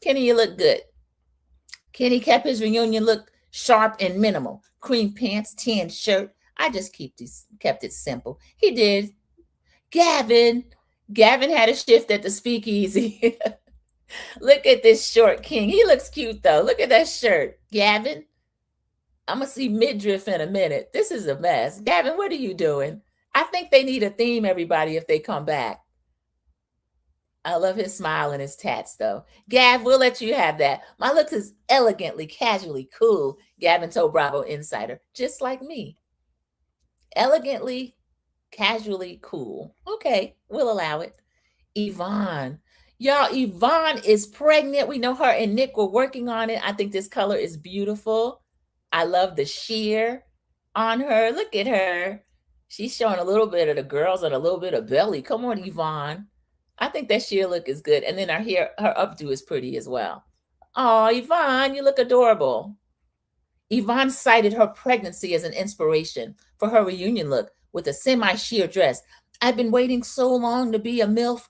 Kenny, you look good. Kenny kept his reunion look sharp and minimal. Cream pants, tan shirt. I just kept it simple. He did. Gavin had a shift at the speakeasy. Look at this short king. He looks cute though. Look at that shirt. Gavin, I'm going to see midriff in a minute. This is a mess. Gavin, what are you doing? I think they need a theme, everybody, if they come back. I love his smile and his tats, though. Gav, we'll let you have that. My looks is elegantly, casually cool, Gavin told Bravo Insider. Just like me. Elegantly, casually cool. Okay, we'll allow it. Yvonne. Y'all, Yvonne is pregnant. We know her and Nick were working on it. I think this color is beautiful. I love the sheer on her. Look at her. She's showing a little bit of the girls and a little bit of belly. Come on, Yvonne. I think that sheer look is good. And then her hair, her updo is pretty as well. Oh, Yvonne, you look adorable. Yvonne cited her pregnancy as an inspiration for her reunion look with a semi-sheer dress. I've been waiting so long to be a MILF.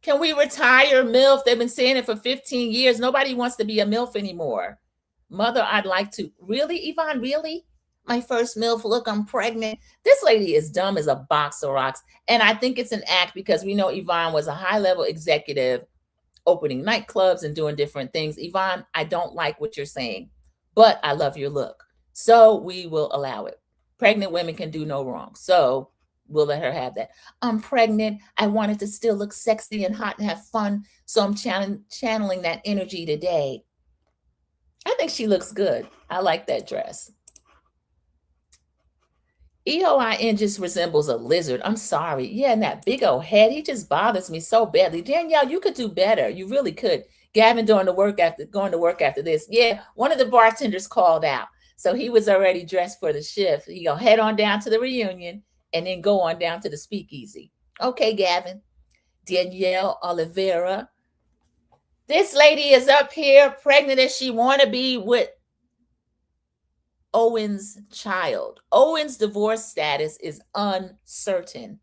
Can we retire MILF? They've been saying it for 15 years. Nobody wants to be a MILF anymore. Mother, I'd like to. Really, Yvonne, really? My first MILF look, I'm pregnant. This lady is dumb as a box of rocks. And I think it's an act because we know Yvonne was a high-level executive opening nightclubs and doing different things. Yvonne, I don't like what you're saying, but I love your look. So we will allow it. Pregnant women can do no wrong. So we'll let her have that. I'm pregnant. I wanted to still look sexy and hot and have fun. So I'm channeling that energy today. I think she looks good. I like that dress. EOIN just resembles a lizard. I'm sorry. Yeah, and that big old head, he just bothers me so badly. Danielle, you could do better. You really could. Gavin going to work after this. Yeah, one of the bartenders called out. So he was already dressed for the shift. He gonna head on down to the reunion and then go on down to the speakeasy. Okay, Gavin. Danielle Oliveira. This lady is up here pregnant as she want to be with Owen's child. Owen's divorce status is uncertain,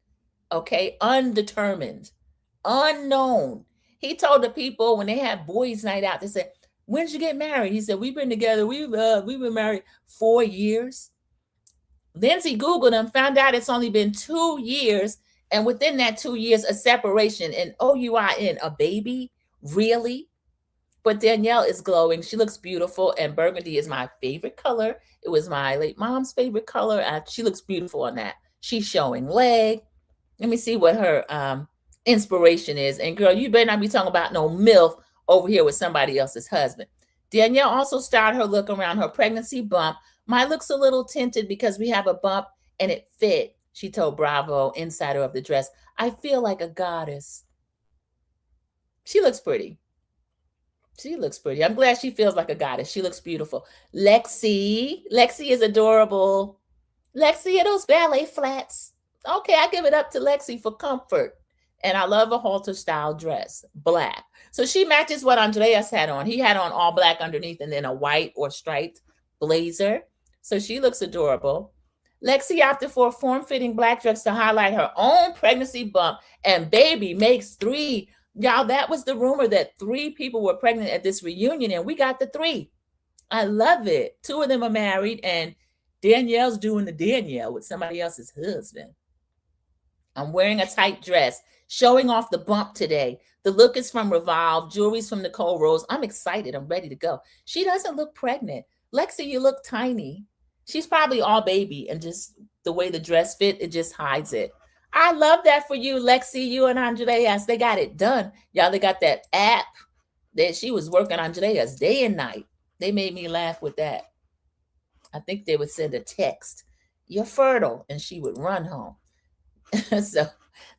okay? Undetermined, unknown. He told the people when they had boys' night out, they said, when did you get married? He said, we've been together, we've been married 4 years. Lindsay Googled him, found out it's only been 2 years, and within that 2 years, a separation, and OUIN, a baby? Really? But Danielle is glowing. She looks beautiful, and burgundy is my favorite color. It was my late mom's favorite color. She looks beautiful on that. She's showing leg. Let me see what her inspiration is. And girl, you better not be talking about no MILF over here with somebody else's husband. Danielle also styled her look around her pregnancy bump. My look's a little tinted because we have a bump and it fit, she told Bravo Insider of the dress. I feel like a goddess. She looks pretty. She looks pretty. I'm glad she feels like a goddess. She looks beautiful. Lexi is adorable. Lexi, are those ballet flats? Okay, I give it up to Lexi for comfort. And I love a halter style dress, black. So she matches what Andreas had on. He had on all black underneath and then a white or striped blazer. So she looks adorable. Lexi opted for a form-fitting black dress to highlight her own pregnancy bump. And baby makes 3. Y'all, that was the rumor that 3 people were pregnant at this reunion, and we got the 3. I love it. 2 of them are married, and Danielle's doing the Danielle with somebody else's husband. I'm wearing a tight dress, showing off the bump today. The look is from Revolve. Jewelry's from Nicole Rose. I'm excited. I'm ready to go. She doesn't look pregnant. Lexi, you look tiny. She's probably all baby, and just the way the dress fit, it just hides it. I love that for you, Lexi, you and Andreas. They got it done. Y'all, they got that app that she was working on Andreas day and night. They made me laugh with that. I think they would send a text, you're fertile, and she would run home. So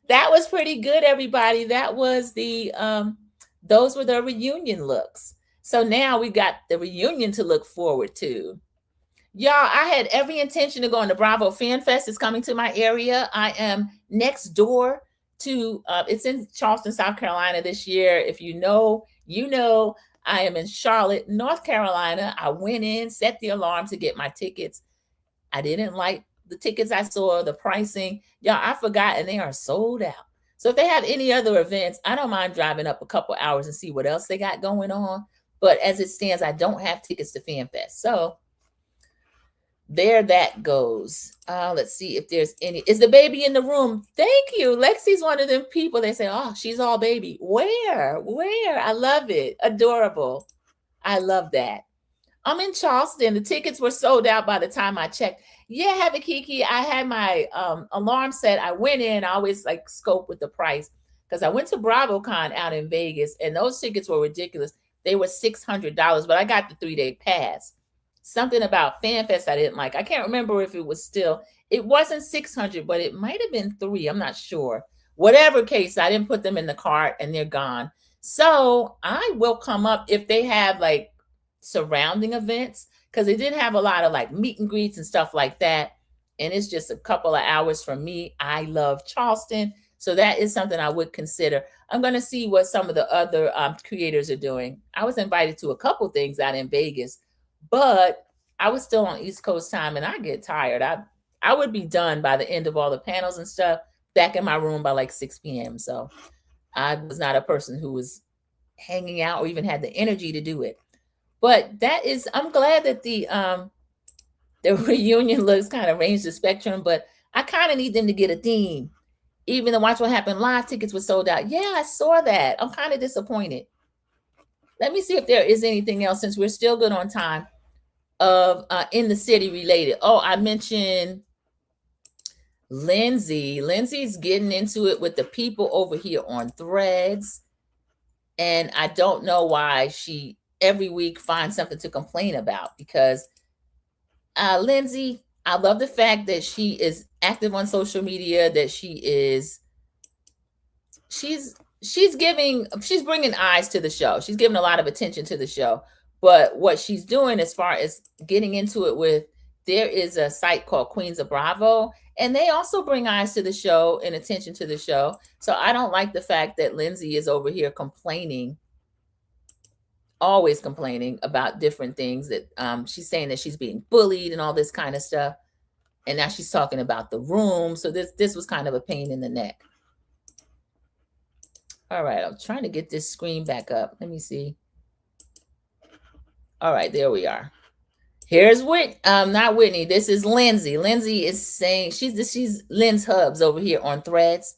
that was pretty good, everybody. That was those were the reunion looks. So now we got the reunion to look forward to. Y'all, I had every intention of going to Bravo Fan Fest. It's coming to my area. I am next door to, it's in Charleston, South Carolina this year. If you know, you know, I am in Charlotte, North Carolina. I went in, set the alarm to get my tickets. I didn't like the tickets I saw, the pricing. Y'all, I forgot, and they are sold out. So if they have any other events, I don't mind driving up a couple hours and see what else they got going on. But as it stands, I don't have tickets to FanFest. So there that goes. Let's see if there's any. Is the baby in the room? Thank you. Lexi's one of them people. They say, oh, she's all baby. Where? I love it. Adorable. I love that. I'm in Charleston. The tickets were sold out by the time I checked. Yeah, have it, Kiki. I had my alarm set. I went in. I always like scope with the price because I went to BravoCon out in Vegas and those tickets were ridiculous. They were $600, but I got the 3-day pass. Something about FanFest I didn't like. I can't remember if it wasn't 600, but it might have been 3. I'm not sure. Whatever case, I didn't put them in the cart and they're gone. So I will come up if they have like surrounding events because they didn't have a lot of like meet and greets and stuff like that. And it's just a couple of hours from me. I love Charleston. So that is something I would consider. I'm going to see what some of the other creators are doing. I was invited to a couple things out in Vegas, but I was still on East Coast time and I get tired. I would be done by the end of all the panels and stuff back in my room by like 6 p.m. So I was not a person who was hanging out or even had the energy to do it. But I'm glad that the reunion looks kind of range the spectrum, but I kind of need them to get a theme. Even the Watch What Happened live tickets were sold out. Yeah, I saw that. I'm kind of disappointed. Let me see if there is anything else since we're still good on time of in the city related. Oh, I mentioned Lindsay. Lindsay's getting into it with the people over here on Threads. And I don't know why she every week finds something to complain about because Lindsay, I love the fact that she is active on social media, that she's bringing eyes to the show. She's giving a lot of attention to the show. But what she's doing as far as getting into it with, there is a site called Queens of Bravo, and they also bring eyes to the show and attention to the show. So I don't like the fact that Lindsay is over here always complaining about different things that she's saying that she's being bullied and all this kind of stuff. And now she's talking about the room. So this was kind of a pain in the neck. All right, I'm trying to get this screen back up. Let me see. All right, there we are. Here's not Whitney. This is Lindsay. Lindsay is saying she's Lynn's Hubs over here on Threads.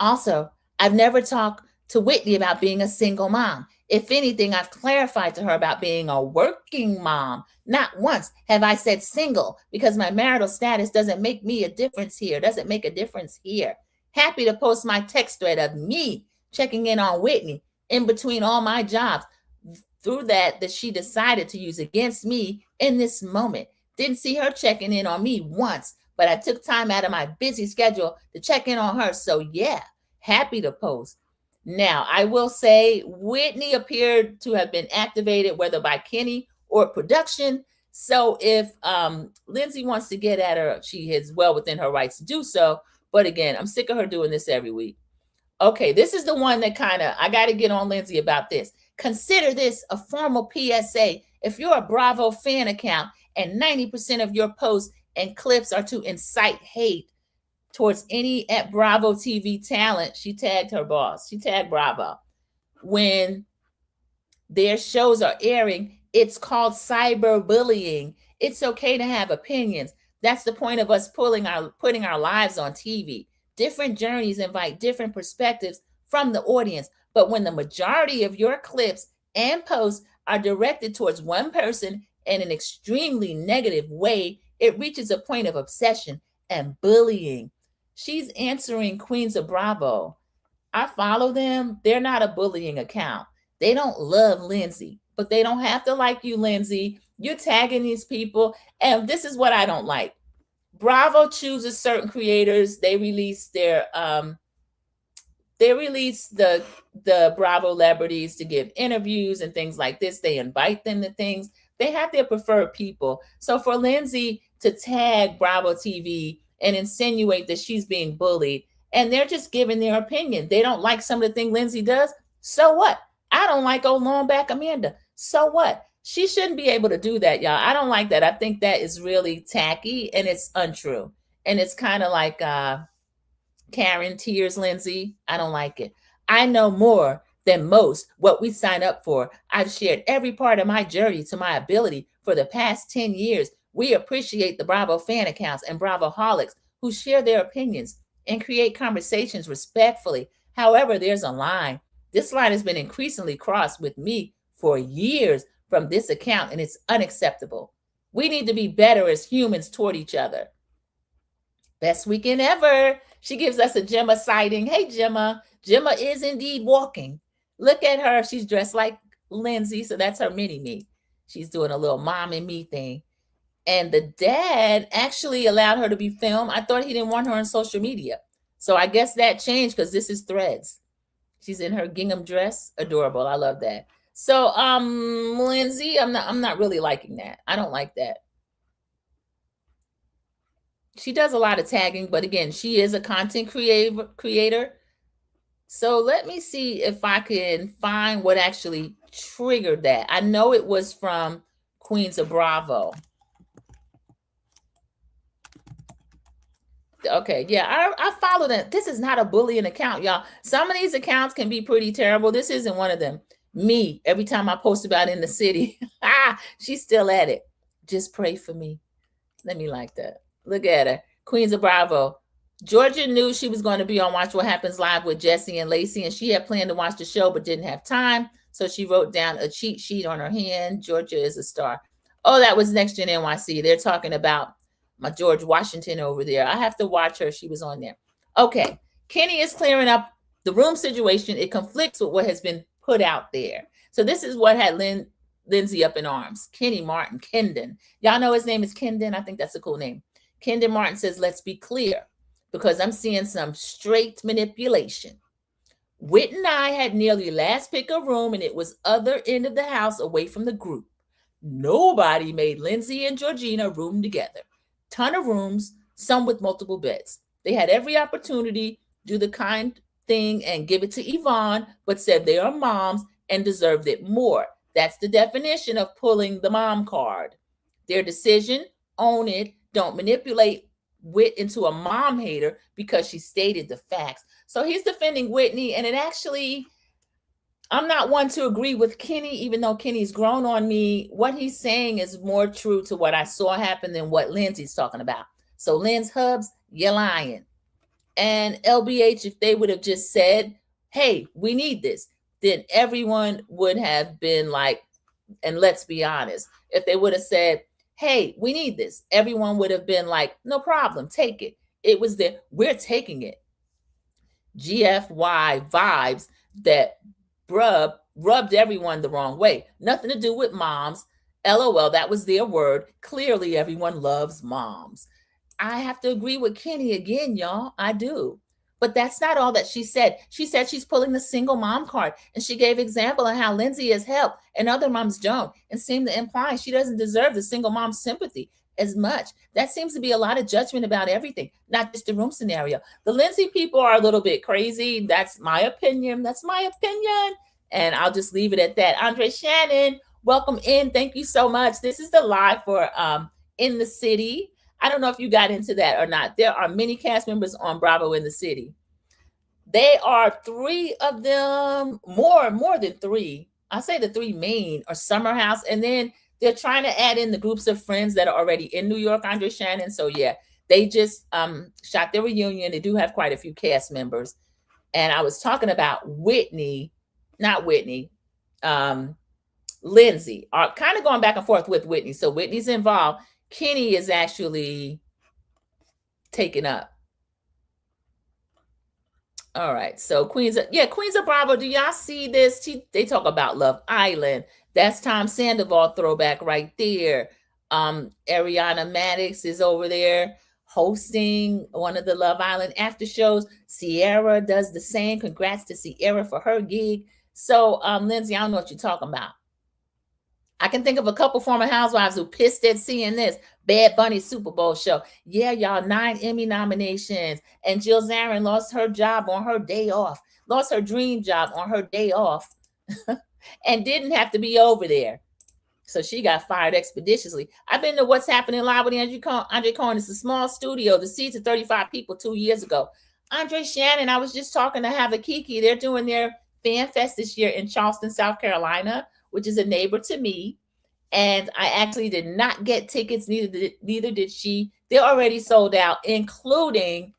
Also, I've never talked to Whitney about being a single mom. If anything, I've clarified to her about being a working mom. Not once have I said single because my marital status doesn't make a difference here. Happy to post my text thread of me checking in on Whitney in between all my jobs. Through that she decided to use against me in this moment. Didn't see her checking in on me once, but I took time out of my busy schedule to check in on her. So yeah, happy to post. Now, I will say Whitney appeared to have been activated, whether by Kenny or production. So if Lindsay wants to get at her, she is well within her rights to do so. But again, I'm sick of her doing this every week. Okay, this is the one that I got to get on Lindsay about this. Consider this a formal PSA. If you're a Bravo fan account and 90% of your posts and clips are to incite hate towards any at Bravo TV talent, she tagged her boss. She tagged Bravo. When their shows are airing, it's called cyberbullying. It's okay to have opinions. That's the point of us putting our lives on TV. Different journeys invite different perspectives from the audience. But when the majority of your clips and posts are directed towards one person in an extremely negative way, it reaches a point of obsession and bullying. She's answering Queens of Bravo. I follow them. They're not a bullying account. They don't love Lindsay, but they don't have to like you, Lindsay. You're tagging these people. And this is what I don't like. Bravo chooses certain creators. They release the Bravo celebrities to give interviews and things like this. They invite them to things. They have their preferred people. So for Lindsay to tag Bravo TV and insinuate that she's being bullied, and they're just giving their opinion. They don't like some of the things Lindsay does. So what? I don't like old long back Amanda. So what? She shouldn't be able to do that, y'all. I don't like that. I think that is really tacky and it's untrue. And it's kind of like Karen, tears, Lindsay. I don't like it. I know more than most what we sign up for. I've shared every part of my journey to my ability for the past 10 years. We appreciate the Bravo fan accounts and Bravo holics who share their opinions and create conversations respectfully. However, there's a line. This line has been increasingly crossed with me for years from this account, and it's unacceptable. We need to be better as humans toward each other. Best weekend ever. She gives us a Gemma sighting. Hey, Gemma. Gemma is indeed walking. Look at her. She's dressed like Lindsay, so that's her mini-me. She's doing a little mom and me thing. And the dad actually allowed her to be filmed. I thought he didn't want her on social media. So I guess that changed because this is Threads. She's in her gingham dress. Adorable. I love that. So, Lindsay, I'm not really liking that. I don't like that. She does a lot of tagging, but again, she is a content creator. So let me see if I can find what actually triggered that. I know it was from Queens of Bravo. Okay, yeah, I follow that. This is not a bullying account, y'all. Some of these accounts can be pretty terrible. This isn't one of them. Me, every time I post about in the city, she's still at it. Just pray for me. Let me like that. Look at her. Queens of Bravo. Georgia knew she was going to be on Watch What Happens Live with Jesse and Lacey, and she had planned to watch the show but didn't have time. So she wrote down a cheat sheet on her hand. Georgia is a star. Oh, that was Next Gen NYC. They're talking about my George Washington over there. I have to watch her. She was on there. Okay. Kenny is clearing up the room situation. It conflicts with what has been put out there. So this is what had Lindsay up in arms. Kenny Martin, Kendon. Y'all know his name is Kendon. I think that's a cool name. Kendon Martin says, let's be clear, because I'm seeing some straight manipulation. Whit and I had nearly last pick of room, and it was other end of the house away from the group. Nobody made Lindsay and Georgina room together. Ton of rooms, some with multiple beds. They had every opportunity to do the kind thing and give it to Yvonne, but said they are moms and deserved it more. That's the definition of pulling the mom card. Their decision, own it. Don't manipulate Whit into a mom hater because she stated the facts. So he's defending Whitney, and it actually, I'm not one to agree with Kenny, even though Kenny's grown on me. What he's saying is more true to what I saw happen than what Lindsay's talking about. So Lynn's hubs, you're lying. And LBH, if they would have just said, hey, we need this, then everyone would have been like, and let's be honest, if they would have said, hey, we need this, everyone would have been like, no problem, take it. It was there, we're taking it. GFY vibes that rubbed everyone the wrong way. Nothing to do with moms. LOL, that was their word. Clearly, everyone loves moms. I have to agree with Kenny again, y'all. I do. But that's not all that she said. She said she's pulling the single mom card, and she gave example of how Lindsay has helped and other moms don't, and seemed to imply she doesn't deserve the single mom sympathy as much. That seems to be a lot of judgment about everything, not just the room scenario. The Lindsay people are a little bit crazy. That's my opinion. That's my opinion. And I'll just leave it at that. Andre Shannon, welcome in. Thank you so much. This is the live for In the City. I don't know if you got into that or not. There are many cast members on Bravo in the City. They are 3 of them, more than 3. I say the 3 main are Summer House, and then they're trying to add in the groups of friends that are already in New York, Andre Shannon. So yeah, they just shot their reunion. They do have quite a few cast members. And I was talking about Lindsay are kind of going back and forth with Whitney. So Whitney's involved. Kenny is actually taken up. All right. So Queens of Bravo. Do y'all see this? They talk about Love Island. That's Tom Sandoval throwback right there. Ariana Maddox is over there hosting one of the Love Island after shows. Sierra does the same. Congrats to Sierra for her gig. So Lindsay, I don't know what you're talking about. I can think of a couple former housewives who pissed at seeing this. Bad Bunny Super Bowl show. Yeah, y'all, 9 Emmy nominations. And Jill Zarin lost her job on her day off. Lost her dream job on her day off. And didn't have to be over there. So she got fired expeditiously. I've been to What's Happening Live with Andre Cohen. It's a small studio. The seats are 35 people 2 years ago. Andre Shannon, I was just talking to Have a Kiki. They're doing their fan fest this year in Charleston, South Carolina, which is a neighbor to me. And I actually did not get tickets, neither did she. They're already sold out, including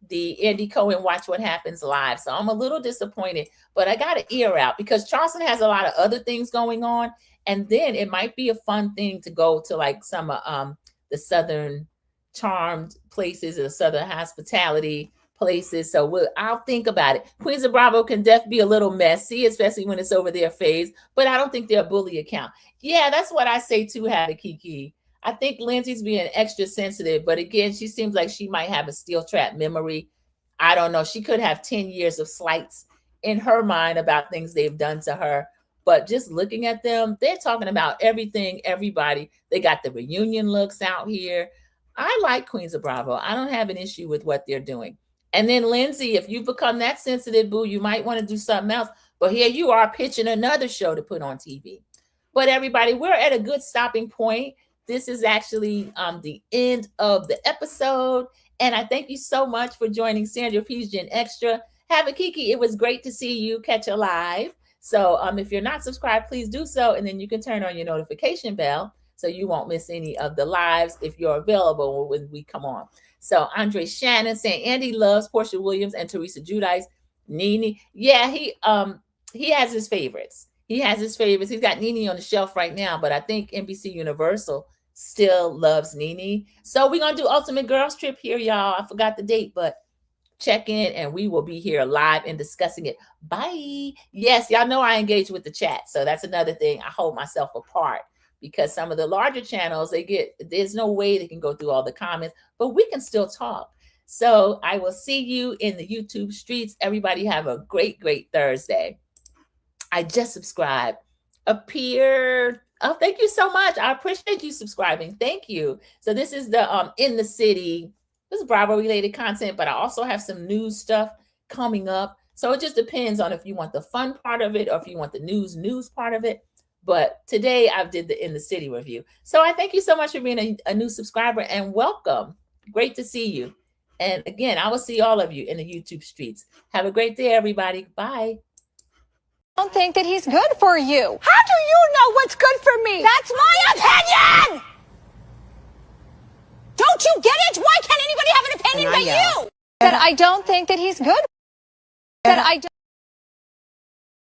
the Andy Cohen Watch What Happens Live. So I'm a little disappointed, but I got an ear out because Charleston has a lot of other things going on. And then it might be a fun thing to go to like some of the Southern charmed places or Southern hospitality places. So I'll think about it. Queens of Bravo can definitely be a little messy, especially when it's over their phase, but I don't think they're a bully account. Yeah, that's what I say too, Hattie Kiki. I think Lindsay's being extra sensitive, but again, she seems like she might have a steel trap memory. I don't know. She could have 10 years of slights in her mind about things they've done to her. But just looking at them, they're talking about everything, everybody. They got the reunion looks out here. I like Queens of Bravo. I don't have an issue with what they're doing. And then Lindsay, if you become that sensitive, boo, you might want to do something else. But here you are pitching another show to put on TV. But everybody, we're at a good stopping point. This is actually the end of the episode. And I thank you so much for joining Sandra P's Gen Extra. Have a Kiki. It was great to see you catch a live. So if you're not subscribed, please do so. And then you can turn on your notification bell so you won't miss any of the lives if you're available when we come on. So Andre Shannon saying Andy loves Portia Williams and Teresa Giudice. Nene. Yeah, he has his favorites. He has his favorites. He's got Nene on the shelf right now, but I think NBC Universal still loves Nene. So we're going to do Ultimate Girls Trip here, y'all. I forgot the date, but check in and we will be here live and discussing it. Bye. Yes, y'all know I engage with the chat. So that's another thing. I hold myself apart because some of the larger channels, there's no way they can go through all the comments, but we can still talk. So I will see you in the YouTube streets. Everybody have a great, great Thursday. I just subscribed. Appear. Oh, thank you so much. I appreciate you subscribing. Thank you. So this is the In the City. This is Bravo related content, but I also have some news stuff coming up. So it just depends on if you want the fun part of it or if you want the news part of it. But today I did the In the City review. So I thank you so much for being a new subscriber and welcome. Great to see you. And again, I will see all of you in the YouTube streets. Have a great day, everybody. Bye. I don't think that he's good for you. How do you know what's good for me? That's my opinion! Don't you get it? Why can't anybody have an opinion but you? That I don't think that he's good. That I don't.